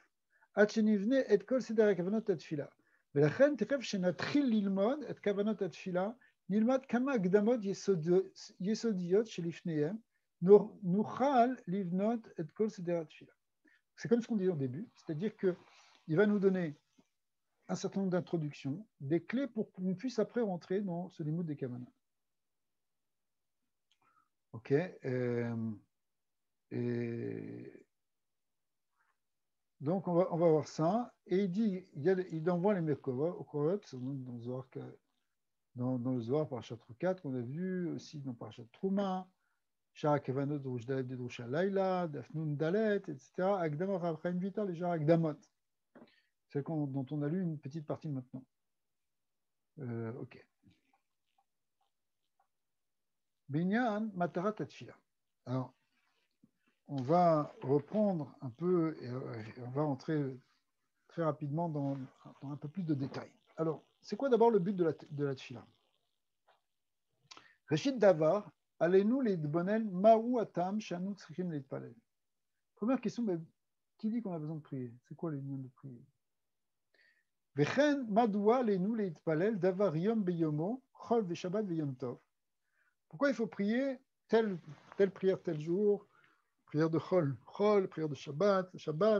עד שנבנה את כל סדר הכוונות התפילה. ולכן תכף שנתחיל ללמוד את כוונות התפילה, נלמד כמה הקדמות יסודיות שלפניהם, נוכל לבנות את כל סדר התפילה. C'est comme ce qu'on disait au début, c'est-à-dire qu'il va nous donner un certain nombre d'introductions, des clés pour qu'on puisse après rentrer dans ce limoud des kavanot. Ok. Donc, on va voir ça. Et il dit, il envoie les Merkavot, dans le Zohar Parashat 4 qu'on a vu, aussi dans Parashat Trouma, Shara Kavanot, Drush Dalet, Drush Laila, Dafnun Dalet, etc. Akdamot, Rabchaim Vital, et Shara Akdamot. Celle dont on a lu une petite partie maintenant. Ok. Binyan Matarat Tfila. Alors, on va reprendre un peu et on va entrer très rapidement dans un peu plus de détails. Alors, c'est quoi d'abord le but de la tfila? Reshit Davar, Alenu Leidbonen Maou Atam Shanu Tzrichim Leitpalel. Première question, qui dit qu'on a besoin de prier? C'est quoi l'union de prier? Vechen Madoua Alenu Leitpalel Davar Yom Beyomo Chol Veshabbat Veyom Tov. Pourquoi il faut prier telle prière tel jour? Prière de Chol, prière de Shabbat,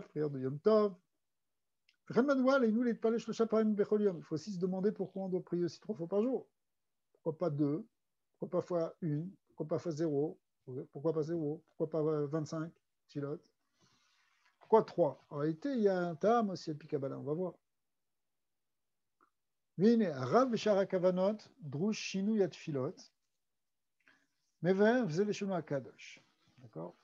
prière de Yom Tov. Il faut aussi se demander pourquoi on doit prier aussi 3 fois par jour. Pourquoi pas 2? Pourquoi pas fois 1? Pourquoi pas fois 0? Pourquoi pas 0? Pourquoi pas 25 tfilot? Pourquoi 3? En réalité, il y a un tam aussi à Pikabala, on va voir. Rav Beshara Kavanot, Drush Shinu Yat Tfilot, Mever Vzel Shonu Akadosh. D'accord?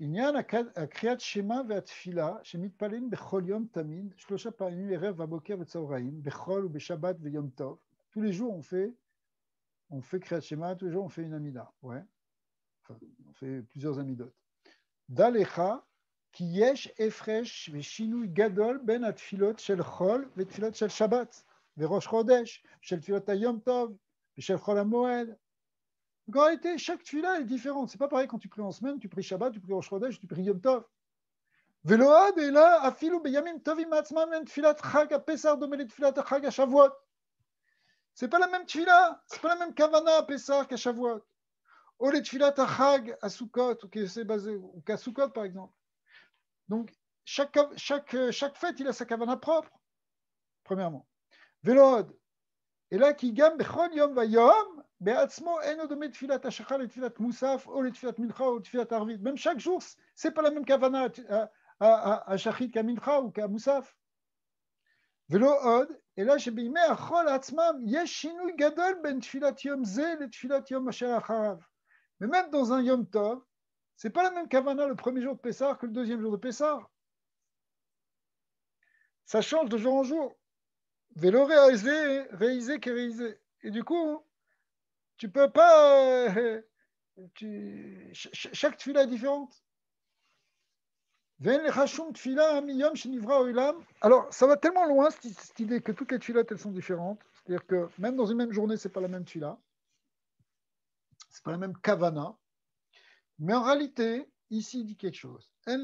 עניין הקריאת שמע והתפילה שמתפללים בכל יום תמיד, 3 פעמים ערב ובוקר וצהריים, בחול ובשבת ויום טוב. Tous les jours on fait קריאת שמע, tous les jours on fait une amida. Ouais. Enfin, on fait plusieurs amidotes. דע לך כי יש הפרש ושינוי גדול בין התפילות של חול ותפילות של שבת וראש חודש, של תפילות היום טוב ושל חול המועד. En réalité, chaque tfila est différente. C'est pas pareil quand tu pries en semaine, tu pries Shabbat, tu pries Rosh Chodesh, tu pries Yom Tov. Veload est là, afilu beyamim tovim atzmam en tfilat chag a Pesach domé le tfilat chag a Shavuot. C'est pas la même tfila, c'est pas la même kavana à Pesach qu'à Shavuot. Ou les tfilat chag à Sukkot, ou qu'à Sukkot par exemple. Donc chaque fête, il a sa kavana propre. Premièrement. Veload est là qui gamme bechol yom vayom. Même chaque jour, ce n'est pas la même kavana à Shachit qu'à Mincha ou qu'à Moussaf. Velo od, et là, שבيמי החול עצמם, יש שינוי גדול בין תפילת יום זה לתפילת יום אשר אחריו. Mais même dans un Yom Tov, ce n'est pas la même kavana le premier jour de Pessah que le deuxième jour de Pessah. Ça change de jour en jour. Velo réisé que réisé. Et du coup, tu peux pas. Chaque tfila est différente. Alors, ça va tellement loin, cette idée que toutes les tfilotes, elles sont différentes. C'est-à-dire que même dans une même journée, ce n'est pas la même tfila. Ce n'est pas la même kavana. Mais en réalité, ici, il dit quelque chose. En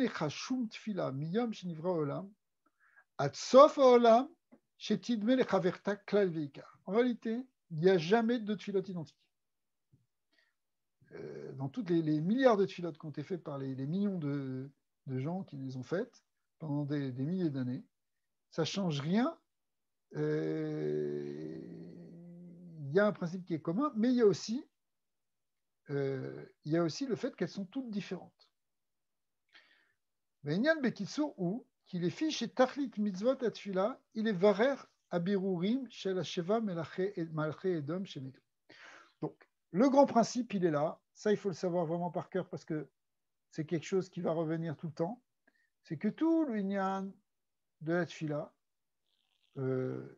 réalité, il n'y a jamais de tfilot identiques. Dans toutes les milliards de tfilotes qui ont été faites par les millions de gens qui les ont faites pendant des milliers d'années, ça ne change rien. Il y a un principe qui est commun, mais il y a aussi le fait qu'elles sont toutes différentes. Ve'inyan bekitsur ou qu'il est fiche et tachlit mitzvot atfila, il est varer abirurim shel hasheva malachei edom shemetu. Donc, le grand principe, il est là. Ça, il faut le savoir vraiment par cœur parce que c'est quelque chose qui va revenir tout le temps. C'est que tout l'union de la tfila,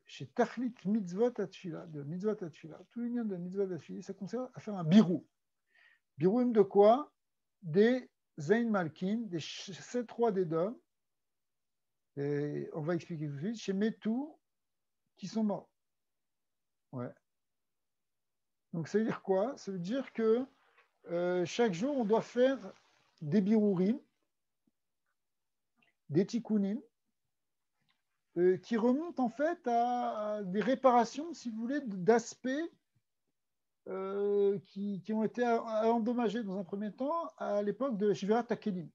chez Tachlit Mitzvot Atfila, de Mitzvot Atfila, tout l'union de Mitzvot Atfila, ça consiste à faire un birou. Birouim de quoi? Des Zayn Malkin, des 7 rois d'Édom, et on va expliquer tout de suite, chez Metou, qui sont morts. Ouais. Donc ça veut dire quoi? Ça veut dire que chaque jour, on doit faire des birourim, des tikkunim, qui remontent en fait à des réparations, si vous voulez, d'aspects qui ont été endommagés dans un premier temps à l'époque de Shvirat HaKelim.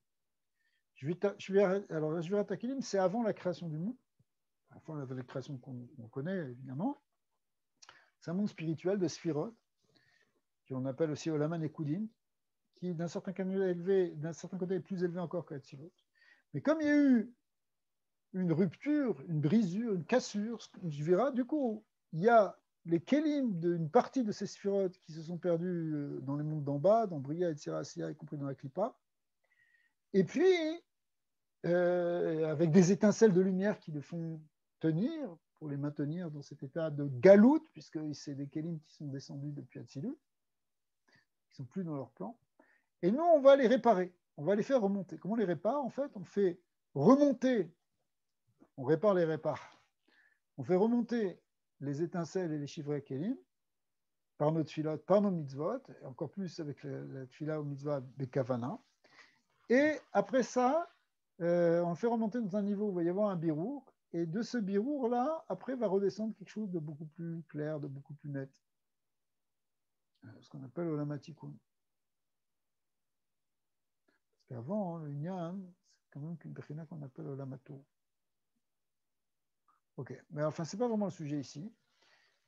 Alors, Shvirat HaKelim, c'est avant la création du monde, enfin la création qu'on connaît évidemment. C'est un monde spirituel de Sphirot, qu'on appelle aussi Olaman Ekoudim, qui d'un certain côté est plus élevé encore que Hatzilot. Mais comme il y a eu une rupture, une brisure, une cassure, je verrai, du coup, il y a les kélim d'une partie de ces sphirotes qui se sont perdus dans les mondes d'en bas, dans Bria et Tsirassia, y compris dans la Klippa. Et puis, avec des étincelles de lumière qui les font tenir, pour les maintenir dans cet état de galoute, puisque c'est des kélim qui sont descendus depuis Atsilut, qui ne sont plus dans leur plan. Et nous, on va les réparer, on va les faire remonter. Comment on les répare? En fait, on fait remonter, on répare les répares. On fait remonter les étincelles et les chivrei kélim par nos tfilot, par nos mitzvot, et encore plus avec la tfila ou mitzvah bekavana. Et après ça, on fait remonter dans un niveau où il va y avoir un birour, et de ce birour-là, après, va redescendre quelque chose de beaucoup plus clair, de beaucoup plus net. Ce qu'on appelle le lamatikun. Parce qu'avant, le Inyan, c'est quand même qu'une bechina qu'on appelle le lamato. Ok, mais enfin, ce n'est pas vraiment le sujet ici.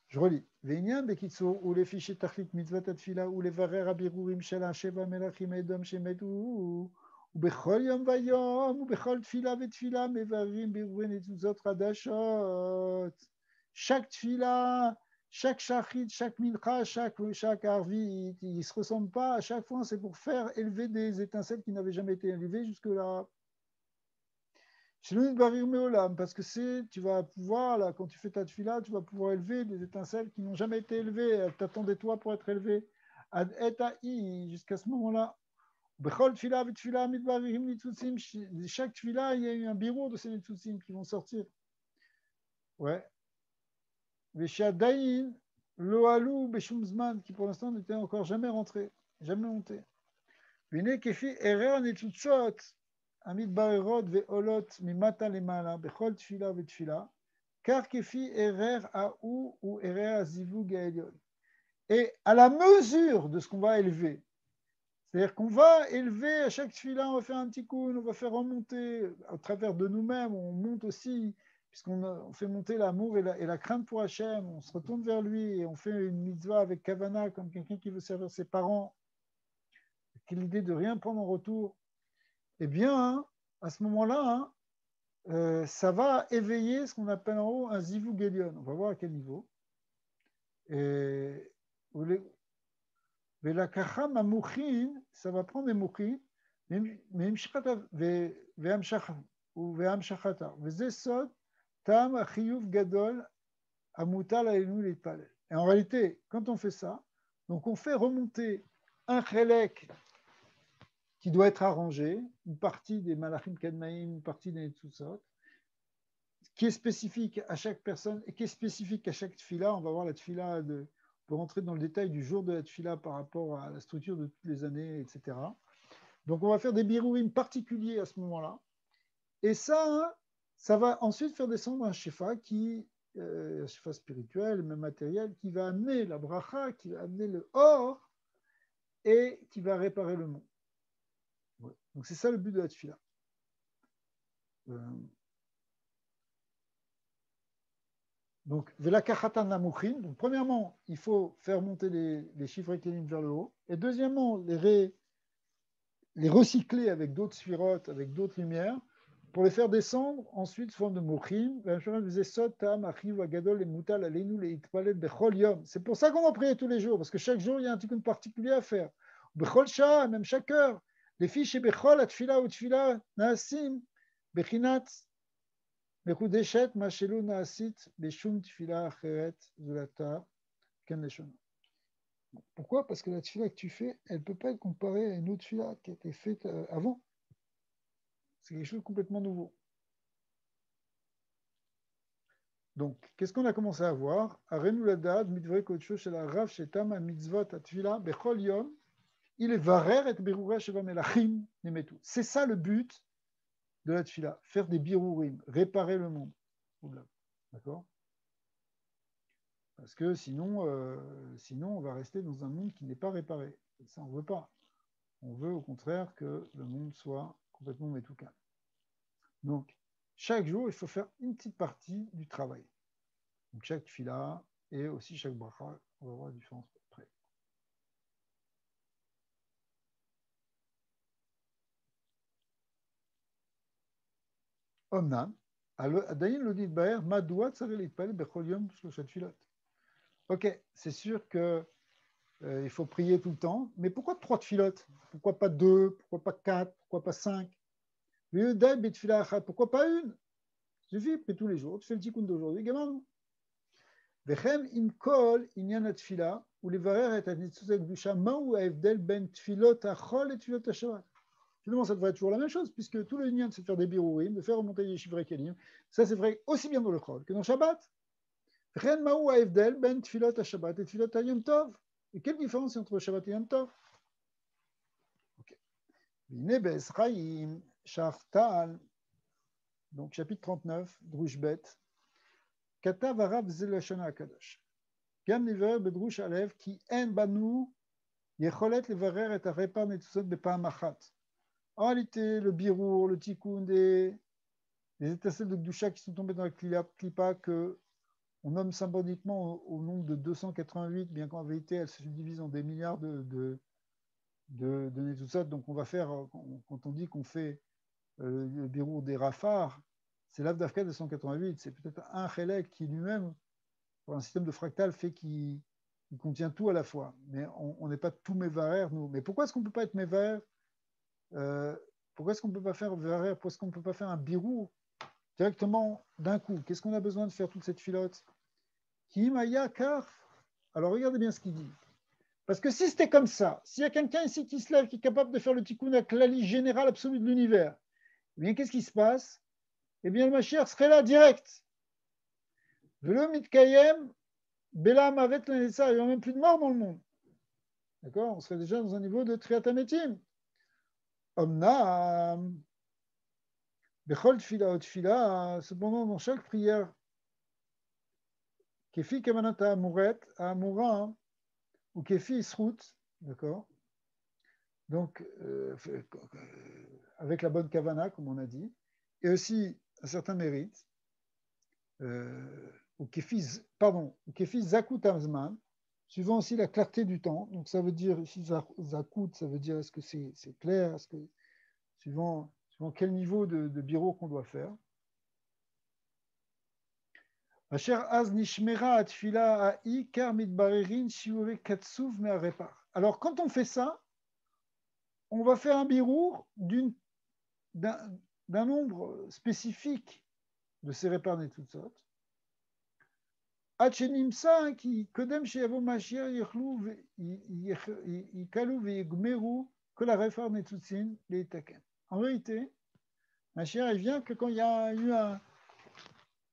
Je relis. Ve'inyan bekitsour, ou les fichiers tachlit mitzvot atfila, ou les varer abirurim shel sheva melachim edom shemetu, ou bechol yom vayom, ou bechol tfila vetfila, mevarim birurin et toutes autres adashot. Chaque tfila, chaque shachit, chaque mincha, chaque arvi, ils ne se ressemblent pas. À chaque fois, c'est pour faire élever des étincelles qui n'avaient jamais été élevées jusque-là. Parce que tu vas pouvoir, là, quand tu fais ta tfila, tu vas pouvoir élever des étincelles qui n'ont jamais été élevées. T'attendais toi pour être élevées. Jusqu'à ce moment-là. Chaque tfila, il y a eu un bureau de ces nitzutzim qui vont sortir. Ouais. Qui pour l'instant n'était encore jamais rentré, jamais monté. Amit barerot ve'olot mimata lemala bechol tfila ve'tfila car kefi erer ha'u ou erer ha'zivug ha'elyon. Et à la mesure de ce qu'on va élever, c'est-à-dire qu'on va élever à chaque tfila, on va faire un tikkun, on va faire remonter à travers de nous-mêmes, on monte aussi, puisqu'on fait monter l'amour et la crainte pour Hachem, on se retourne vers lui et on fait une mitzvah avec kavana comme quelqu'un qui veut servir ses parents, qui a l'idée de rien prendre en retour. Eh bien, hein, à ce moment-là, ça va éveiller ce qu'on appelle en haut un zivug elyon. On va voir à quel niveau. Et la kacham à mouchin, ça va prendre des mouchin, mais ve'amshachata. Ve'zesod tam achiyuv gadol amutal aenu l'itpalel. Et en réalité, quand on fait ça, donc on fait remonter un chelek qui doit être arrangé, une partie des malachim kadmaïm, une partie des netzutzot, qui est spécifique à chaque personne et qui est spécifique à chaque tfila. On va voir la tfila, on peut rentrer dans le détail du jour de la tfila par rapport à la structure de toutes les années, etc. Donc on va faire des birourim particuliers à ce moment-là. Et ça va ensuite faire descendre un shefa un shefa spirituel, même matériel, qui va amener la bracha, qui va amener le or et qui va réparer le monde. Ouais. Donc c'est ça le but de la tfila. Donc, donc, premièrement, il faut faire monter les chiffres kélim vers le haut. Et deuxièmement, les recycler avec d'autres sphirotes, avec d'autres lumières, pour les faire descendre ensuite sous forme de mouchim. C'est pour ça qu'on va prier tous les jours, parce que chaque jour, il y a un tikkun particulier à faire. Bechol shah, même chaque heure. Les fiches et bechol, atfila ou tfila, naasim, bechinat, מקודשת מה שלא נעשית בשום תפילה אחרת זולתה כן לשונה. Pourquoi? Parce que la tfila que tu fais, elle ne peut pas être comparée à une autre tfila qui a été faite avant. C'est quelque chose de complètement nouveau. Donc, qu'est-ce qu'on a commencé à voir? Arenu ladad, mitvre kodsho shel harav shetam mitzvot atfila bechol yom, il est varer et berurah sheva melachim nemetu. C'est ça le but de la tfila, faire des birurim, réparer le monde. D'accord? Parce que sinon, on va rester dans un monde qui n'est pas réparé. Et ça, on ne veut pas. On veut au contraire que le monde soit complètement métoukan. Donc, chaque jour, il faut faire une petite partie du travail. Donc, chaque fila et aussi chaque bracha, on va voir la différence après. Omnam, עדיין לא נתבהר מדוע צריך להתפלל בכל יום 3 תפילות. Ok, c'est sûr que il faut prier tout le temps, mais pourquoi 3 tfilotes? Pourquoi pas 2? Pourquoi pas 4? Pourquoi pas 5? Pourquoi pas une? Il suffit, prie tous les jours, tu fais le tikkun d'aujourd'hui, gamin. וכן עם כל עניין התפילה ולברר את הניצוץ הקדושה, מהו ההבדל בין תפילות החול לתפילות השבת. Finalement, ça devrait être toujours la même chose, puisque tout le lien, c'est de faire des birourim, de faire remonter les chiffres kelim. Ça, c'est vrai aussi bien dans le Chol que dans Shabbat. וכן מהו ההבדל בין תפילות השבת לתפילות היום טוב. Et quelle différence entre Shabbat et Yom Tov? והנה בעז חיים, שחטל, donc chapitre 39, דרוש ב', כתב הרב זה לשון הקדוש. גם נברר בדרוש א', כי אין בנו יכולת לברר את הרפר ניצוצות בפעם אחת. En réalité, le birour, le tikkun, des étincelles de Gdusha qui sont tombées dans la clipa, que on nomme symboliquement au nombre de 288, bien qu'en vérité, elles se subdivisent en des milliards de Netzutzot. Donc, on va faire, quand on dit qu'on fait le birour des rafars, c'est l'Avdavka de 188. C'est peut-être un chélek qui lui-même, pour un système de fractal, fait qu'il contient tout à la fois. Mais on n'est pas tout mévarer, nous. Mais pourquoi est-ce qu'on ne peut pas être mévarer? Pourquoi est-ce qu'on ne peut pas faire mévarer? Pourquoi est-ce qu'on ne peut pas faire un birour directement d'un coup? Qu'est-ce qu'on a besoin de faire toute cette filote? Alors regardez bien ce qu'il dit. Parce que si c'était comme ça, s'il y a quelqu'un ici qui se lève, qui est capable de faire le tikkun avec la liste générale absolue de l'univers, eh bien qu'est-ce qui se passe? Eh bien le Mashiach serait là direct. Velo mitkayem, bela mavet l'anessa, il n'y a même plus de mort dans le monde. D'accord? On serait déjà dans un niveau de triatametim. Omnam, bechol tfila ou tfila, cependant dans chaque prière, kefi kavanata amuret, amura, ou kefi isrout, d'accord? Donc, avec la bonne kavana, comme on a dit, et aussi un certain mérite, ou kefi zakut amzman, suivant aussi la clarté du temps. Donc, ça veut dire, ici, zakut, ça veut dire est-ce que c'est clair, est-ce que, suivant quel niveau de bureau qu'on doit faire. Alors, quand on fait ça, on va faire un birour d'un nombre spécifique de ces répars netzutzot. Hachenimsa qui kodem sheyavo mashiach yechlu yikalu veyegmeru que la répar netzutzin leitaken. En vérité, Mashiach il vient que quand il y a eu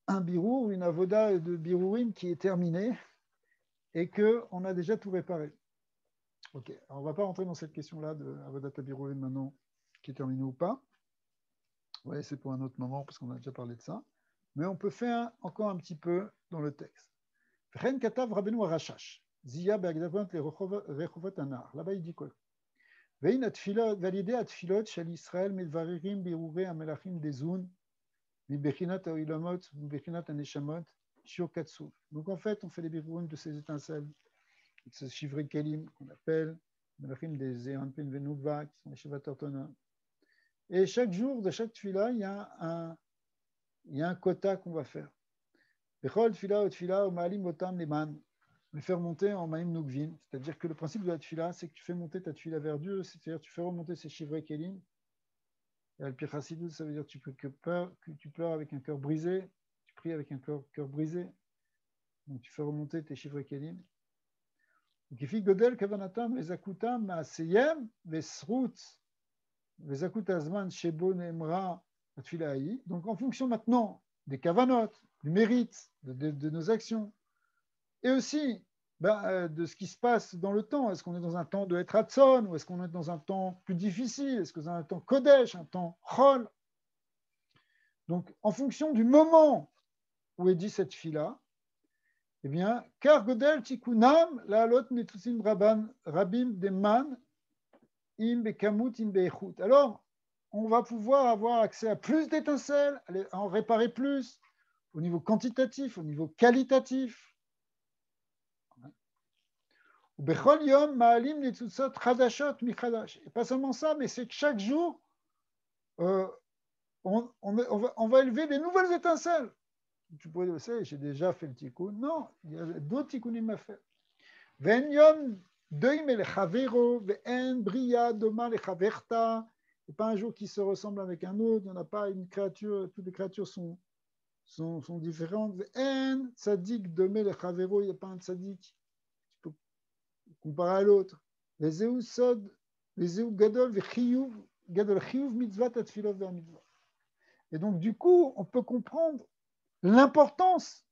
un birour, une avoda de birourim qui est terminée et qu'on a déjà tout réparé. Ok, alors on ne va pas rentrer dans cette question-là de avodat birourim maintenant, qui est terminée ou pas. Ouais, c'est pour un autre moment parce qu'on a déjà parlé de ça. Mais on peut faire encore un petit peu dans le texte. Ren katav Rabbeinu Arashash, Zia be'agdavot le rechovot anar. Là-bas il dit quoi? Vein atfilot, validé atfilot shel Israël midvaririm birurei amelachim dezun. Donc en fait, on fait les birourim de ces étincelles, de ces chivrei kelim qu'on appelle des Eranpin Venugva, qui sont les Shivat Tortona. Et chaque jour de chaque tfila, il y a un quota qu'on va faire. Bechol tfila ou tfila ou maalim otam leman, le faire monter en maïm nugvin. C'est-à-dire que le principe de la tfila, c'est que tu fais monter ta tfila vers Dieu, c'est-à-dire tu fais remonter ces chivrei kelim. Et Al-Pi-Chassidut, ça veut dire que tu pleures avec un cœur brisé, tu pries avec un cœur brisé. Donc tu fais remonter tes chiffres kelim. Kifi godel kavanatam vezakutam maaseyem vesrut vezakut azman shebo neemra atfilahi. Donc en fonction maintenant des kavanot, du mérite, de nos actions, et aussi de ce qui se passe dans le temps. Est-ce qu'on est dans un temps de Etratson ou est-ce qu'on est dans un temps plus difficile? Est-ce que c'est un temps Kodesh, un temps Chol? Donc, en fonction du moment où est dit cette fila, eh bien, car Godel Tikunam, la Alot Netutsim Rabim Deman, Im Bekamut Im Beichut. Alors, on va pouvoir avoir accès à plus d'étincelles, à en réparer plus, au niveau quantitatif, au niveau qualitatif. Et pas seulement ça, mais c'est que chaque jour, on va élever des nouvelles étincelles. Tu pourrais dire, j'ai déjà fait le tikkun. Non, il y a d'autres tikkunim à faire. Ve'en yom doim lechavero ve'en bria doma lechaverta. Il n'y a pas un jour qui se ressemble avec un autre. Il n'y en a pas une créature. Toutes les créatures sont différentes. Ve'en tzadik doma lechavero. Il n'y a pas un tzadik qui peut comparer à l'autre. Ve'zeu sod, ve'zeu gadol ve'chiyuv, gadol chiyuv mitzvah tatfilot ve'amitzvah. Et donc, du coup, on peut comprendre l'importance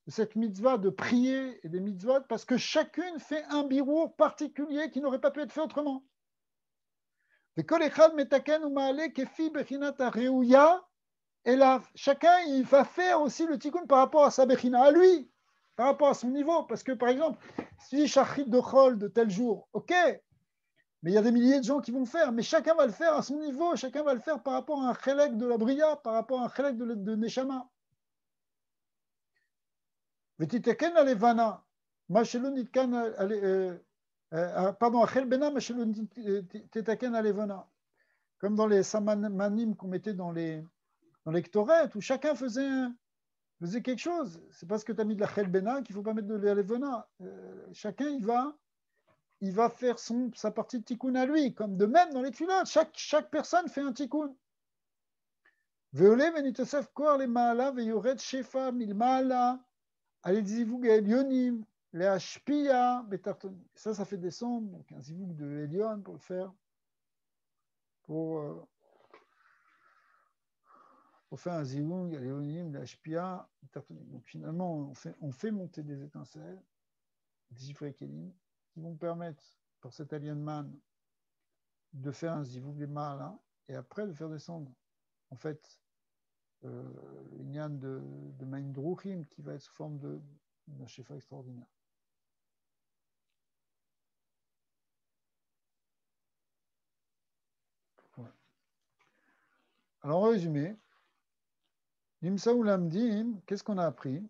de cette mitzvah de prier et des mitzvot parce que chacune fait un birour particulier qui n'aurait pas pu être fait autrement. Et là, chacun il va faire aussi le tikkun par rapport à sa bechina, à lui, par rapport à son niveau. Parce que, par exemple, si shachrit de chol de tel jour, ok, mais il y a des milliers de gens qui vont le faire, mais chacun va le faire à son niveau, chacun va le faire par rapport à un chelek de la bria, par rapport à un chelek de neshama. ותתקן הלבנה, מה שלא נתקן, pardon, החל בינה, מה שלא תתקן הלבנה. Comme dans les samamanim qu'on mettait dans les ktorettes, où chacun faisait quelque chose. C'est parce que tu as mis de la chel bena qu'il ne faut pas mettre de la levena. Chacun, il va faire sa partie de tikkun à lui, comme de même dans les tfilotes. Chaque personne fait un tikkun. Ve'ole venitosef kor le ma'ala ve'yored shefa mil ma'ala. Allez, zivug elionim, les hashpia, betartonim. Ça fait descendre, donc un zivug de Elion pour le faire, pour faire un zivug elionim, les hashpia, betartonim. Donc finalement, on fait monter des étincelles, des zivug kelim, qui vont permettre, pour cet alien man, de faire un zivug des mâles, et après de faire descendre, en fait, une yann de Maïndrouchim qui va être sous forme d'un shefa extraordinaire. Ouais. Alors, en résumé, Nimsa ou Lamdim, qu'est-ce qu'on a appris?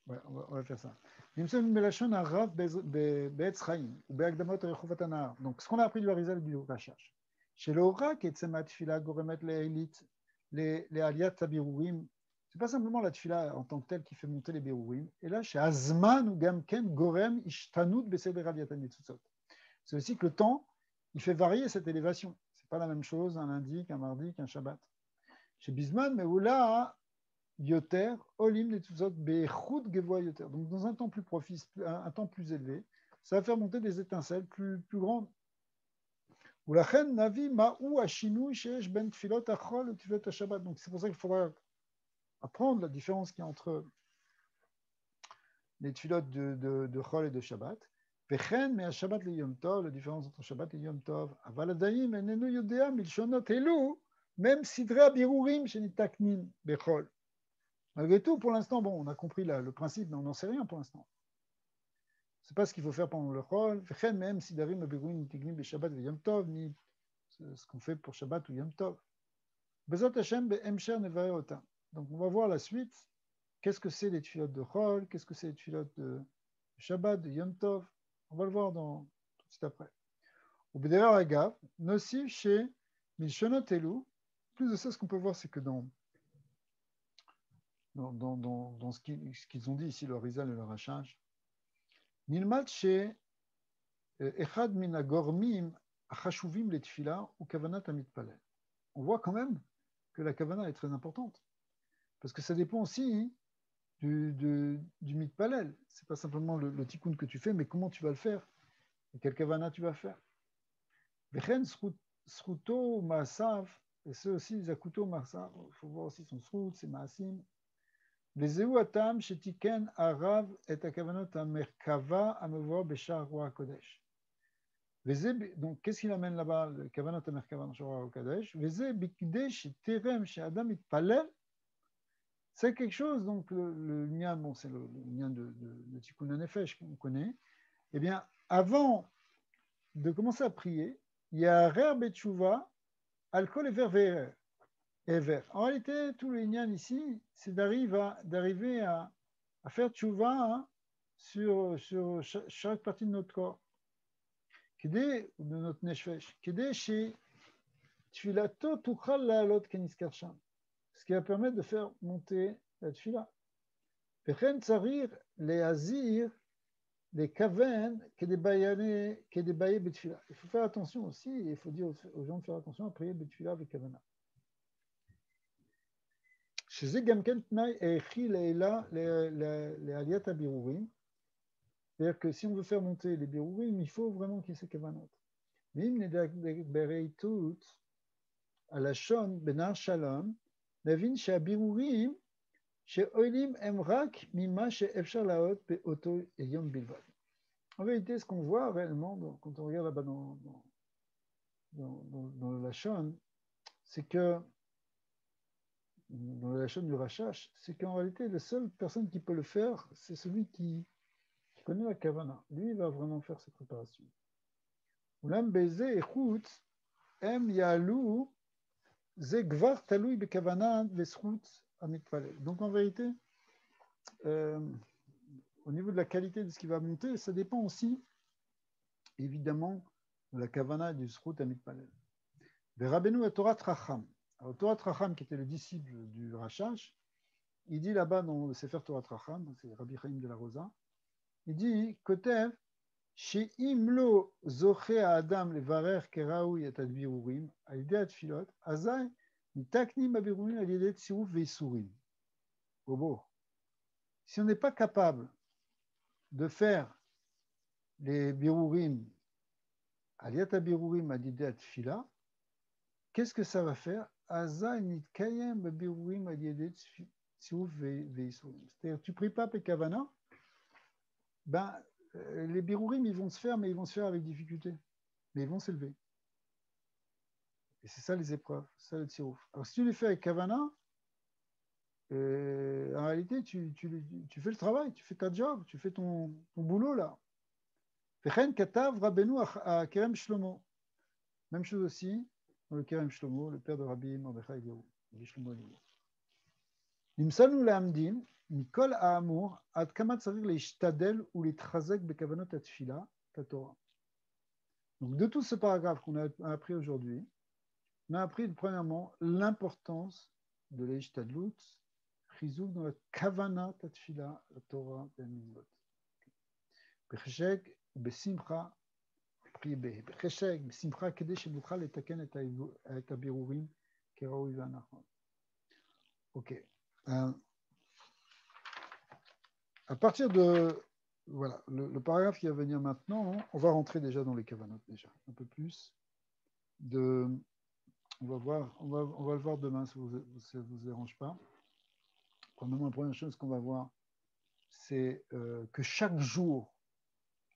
Ouais, on va faire ça. Nimsa ou Melachon Arav Be'etz Chaim, ou Be'agdamot Rechovat Anar. Donc, ce qu'on a appris du Harizal et du Rachach. Chez l'Ora, Ketsemat Tfila, Goremet Le'elit, les Aliat Tabirourim, c'est pas simplement la Tfila en tant que telle qui fait monter les Berourim. Et là, chez Azman ou Gamken, Gorem, Ishtanout, Beseder Aliatan Netzutzot. C'est aussi que le temps, il fait varier cette élévation. C'est pas la même chose un lundi qu'un mardi qu'un Shabbat. Chez Bisman, mais où là, Yoter, Olim, Netzutzot, Be'echut, Gevoa Yoter. Donc dans un temps plus propice, un temps plus élevé, ça va faire monter des étincelles plus grandes. Donc c'est pour ça qu'il faudra apprendre la différence qu'il y a entre les tfilotes de Chol et de Shabbat. Vechen, mais à Shabbat le Yom Tov, la différence entre Shabbat et Yom Tov. Avaladaim, enenu yodea, milshonot elu, même sidra birurim, shenitaknin, bechol. Malgré tout, pour l'instant, bon, on a compris le principe, mais on n'en sait rien pour l'instant. C'est pas ce qu'il faut faire pendant le Chol. Vechen, même sidarim, birurim, nitiknin, beshabbat, ve Yom Tov, ni ce qu'on fait pour Shabbat ou Yom Tov. Bezat Hashem, be'emsher nevaeota. Donc, on va voir la suite. Qu'est-ce que c'est les tfilotes de Chol? Qu'est-ce que c'est les tfilotes de Shabbat, de Yom Tov? On va le voir tout de suite après. Au B'derer Agav, nocif chez Milshonot Elu. Plus de ça, ce qu'on peut voir, c'est que dans ce qu'ils ont dit ici, le Rizal et le Rachach, Nilmat chez Echad min agormim achashuvim le tfila ou kavanat amitpalel. On voit quand même que la kavana est très importante. Parce que ça dépend aussi du mitpalel. Ce n'est pas simplement le tikkun que tu fais, mais comment tu vas le faire et quelle kavana tu vas faire. Vechen sruto maasav, et c'est aussi zakuto maasav. Il faut voir aussi son srut, ses maasim. Vezeu atam shetiken arav et akavanot amerkava amevoir beshar roi kodesh. Donc, qu'est-ce qu'il amène là-bas, le kavanot amerkava beshar roi kodesh? Veze bikdesh terem chez Adam itpalel. C'est quelque chose, donc le nian, bon, c'est le nian de Tikkun HaNefesh qu'on connaît. Eh bien, avant de commencer à prier, il y a Rer Betchouva, Alcool et Ver. En réalité, tout le nian ici, c'est d'arriver à faire Tchouva sur chaque partie de notre corps. De notre neshvesh. Chez Tfilato Tuchal La'alot Keniskar Sham. Ce qui va permettre de faire monter la tfila. Vechen Tsarir Le'azir les kaven kedebaye betfila. Il faut faire attention aussi, et il faut dire aux gens de faire attention à prier betfila avec kavana. Chez Gamken Tnaï Echi Leila les Aliyat Abirurim. C'est-à-dire que si on veut faire monter les birurim, il faut vraiment qu'il y ait ces kavanot. Mais il n'est tout à la shon benar shalom, navin chez Abirurim, chez Oilim Emrak, mima chez Efshar Laot, pe Oto et Yom Bilvad. En vérité, ce qu'on voit réellement, quand on regarde là-bas dans le Lachon, c'est que, dans le Lachon du Rachash, c'est qu'en réalité, la seule personne qui peut le faire, c'est celui qui connaît la Kavana. Lui, il va vraiment faire ses préparations. Oulam Bezé et Chout, Em Yalou, Ze Gvar Taloui Bekavana, Vesrout, Amitpalel. Donc en vérité, au niveau de la qualité de ce qui va monter, ça dépend aussi évidemment de la Kavana et du Srout Amit Palel. Rabbeinu à Torah Tracham. Alors, Torah Tracham, qui était le disciple du Rachash, il dit là-bas dans le Sefer Torah Tracham, c'est Rabbi Chaim de la Rosa, il dit Kotev, She'im lo zoche Adam levarer keraoui et adbirurim, al yedei atfilot, azay nitaknim abirurim al yedei tziruf veisurim. Bobo. Si on n'est pas capable de faire les birurim Aliyat Birurim Adidé Tfila, qu'est-ce que ça va faire? C'est-à-dire, tu pries pas Pekavana, ben, les birurim, ils vont se faire, mais ils vont se faire avec difficulté. Mais ils vont s'élever. Et c'est ça les épreuves, c'est ça le tsirouf. Alors si tu les fais avec Kavana, en réalité, tu fais le travail, tu fais ta job, tu fais ton boulot là. Vechen Katav Rabbeinu à Kerem Shlomo. Même chose aussi dans le Kerem Shlomo, le père de Rabbi Mordechai Gerou, Shlomo Eliyahu. Nimsalnu le'amdin, Mikol ha'amur, ad kama tzarir le'ishtadel ou le'tchazek bekavanot atfila, Torah. Donc de tout ce paragraphe qu'on a appris aujourd'hui, on a appris premièrement l'importance de l'ishtadlut, chizouk dans la kavana atfila, la Torah et mitzvot. Becheshek besimcha, priez becheshek besimcha kede shenuchal letaken et habirurim keraoui v'anachon. Ok. À partir de voilà, le paragraphe qui va venir maintenant, on va rentrer déjà dans les kavanot déjà un peu plus. On va le voir demain si ça ne vous dérange pas. Premièrement, la première chose qu'on va voir, c'est que chaque jour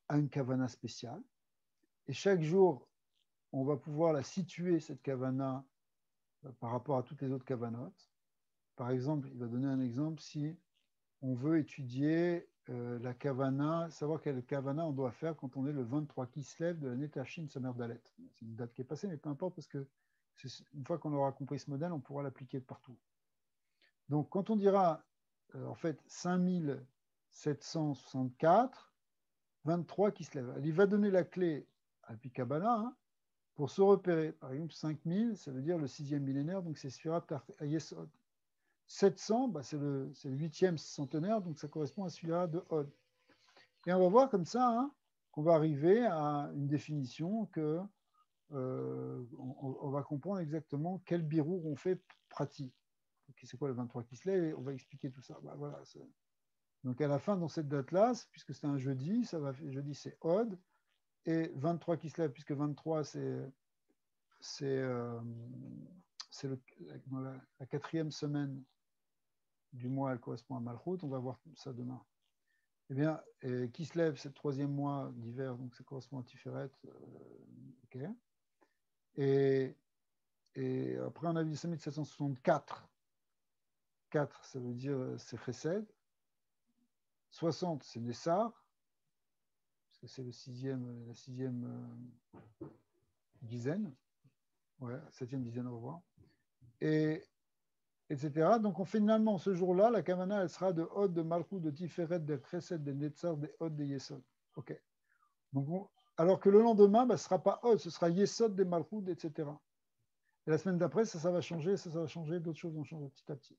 a une kavana spéciale. Et chaque jour, on va pouvoir la situer, cette kavana, par rapport à toutes les autres kavanot. Par exemple, il va donner un exemple si on veut étudier la kavana, savoir quelle kavana on doit faire quand on est le 23 Kislev de l'année Tafshin Samer Dalet. C'est une date qui est passée, mais peu importe, parce que une fois qu'on aura compris ce modèle, on pourra l'appliquer partout. Donc, quand on dira, en fait, 5764, 23 Kislev, il va donner la clé à Pikabala, hein, pour se repérer. Par exemple, 5000, ça veut dire le 6e millénaire, donc c'est Sfirat Yesod. 700, bah c'est le 8e centenaire, donc ça correspond à celui-là de Hod. Et on va voir comme ça hein, qu'on va arriver à une définition que on va comprendre exactement quel birour on fait pratique. C'est quoi le 23 Kislev? On va expliquer tout ça. Bah, voilà, donc à la fin, dans cette date-là, puisque c'est un jeudi, jeudi c'est Hod, et 23 Kislev, puisque 23 c'est la 4e semaine du mois, elle correspond à Malchut, on va voir ça demain. Eh bien, Kislev, c'est le 3e mois d'hiver, donc ça correspond à Tiferet. Okay. Et après, on a vu 5764. 4, ça veut dire c'est Chesed. 60, c'est Nessar, parce que c'est la 6e dizaine. Ouais, 7e dizaine, au revoir. Et etc. Donc, finalement, ce jour-là, la Kavana, elle sera de Hod, de Malchut, de Tiferet, de Chesed, de Netzar, de Hod, de Yesod. OK. Donc, alors que le lendemain, ce ne sera pas Hod, ce sera Yesod, de Malchut, etc. Et la semaine d'après, ça va changer, ça va changer, d'autres choses vont changer petit à petit.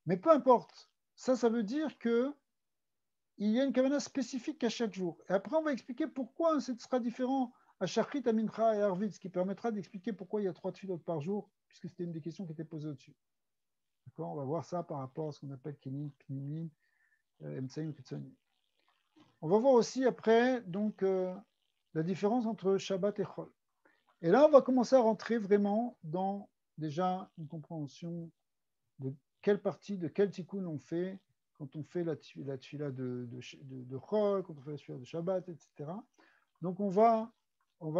Mais peu importe. Ça veut dire que il y a une Kavana spécifique à chaque jour. Et après, on va expliquer pourquoi ce sera différent à Shachrit, à Mincha et à Arvit, ce qui permettra d'expliquer pourquoi il y a 3 tfilotes par jour, puisque c'était une des questions qui était posée au-dessus. D'accord. On va voir ça par rapport à ce qu'on appelle Kenim, Pnimin, Emtsaim, Kitsanim. On va voir aussi après donc, la différence entre Shabbat et Chol. Et là, on va commencer à rentrer vraiment dans déjà une compréhension de quelle partie, de quel tikkun on fait quand on fait la tfila de Chol, quand on fait la tfila de Shabbat, etc. Donc, on va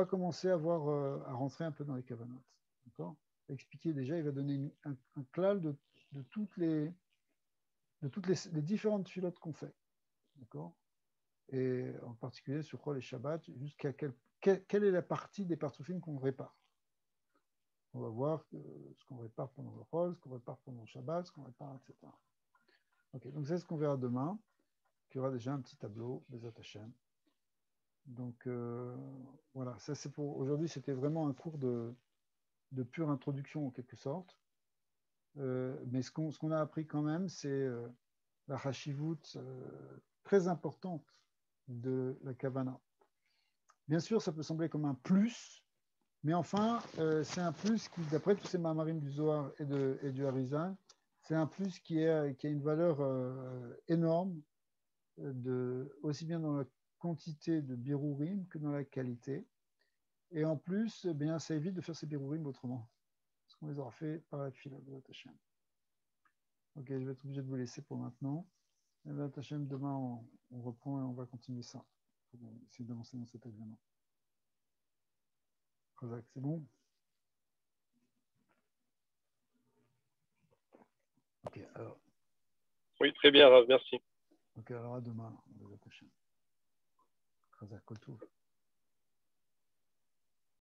commencer à rentrer un peu dans les kavanot. D'accord. Expliquer déjà, il va donner un klal de toutes les différentes tfilotes qu'on fait. D'accord. Et en particulier sur Chol et Shabbat, jusqu'à quelle est la partie des partoufines qu'on répare. On va voir ce qu'on répare pendant le Chol, ce qu'on répare pendant le Shabbat, ce qu'on répare, etc. Ok, donc c'est ce qu'on verra demain, qu'il y aura déjà un petit tableau, Bezat Hashem. Donc voilà, ça c'est pour aujourd'hui, c'était vraiment un cours de pure introduction en quelque sorte. Mais ce qu'on a appris quand même, c'est la chashivut très importante de la Kavana. Bien sûr, ça peut sembler comme un plus, mais enfin, c'est un plus qui, d'après tous ces mamarim du Zohar et du Harizal, c'est un plus qui a une valeur énorme, aussi bien dans la quantité de birourim que dans la qualité. Et en plus, eh bien, ça évite de faire ces birourim autrement, parce qu'on les aura fait par la fila de Hashem. Ok, je vais être obligé de vous laisser pour maintenant. Hashem, demain, on reprend et on va continuer ça. On va essayer d'avancer dans cet examen. C'est bon? Ok, alors. Oui, très bien, merci. Ok, alors à demain. Khazak Kotou.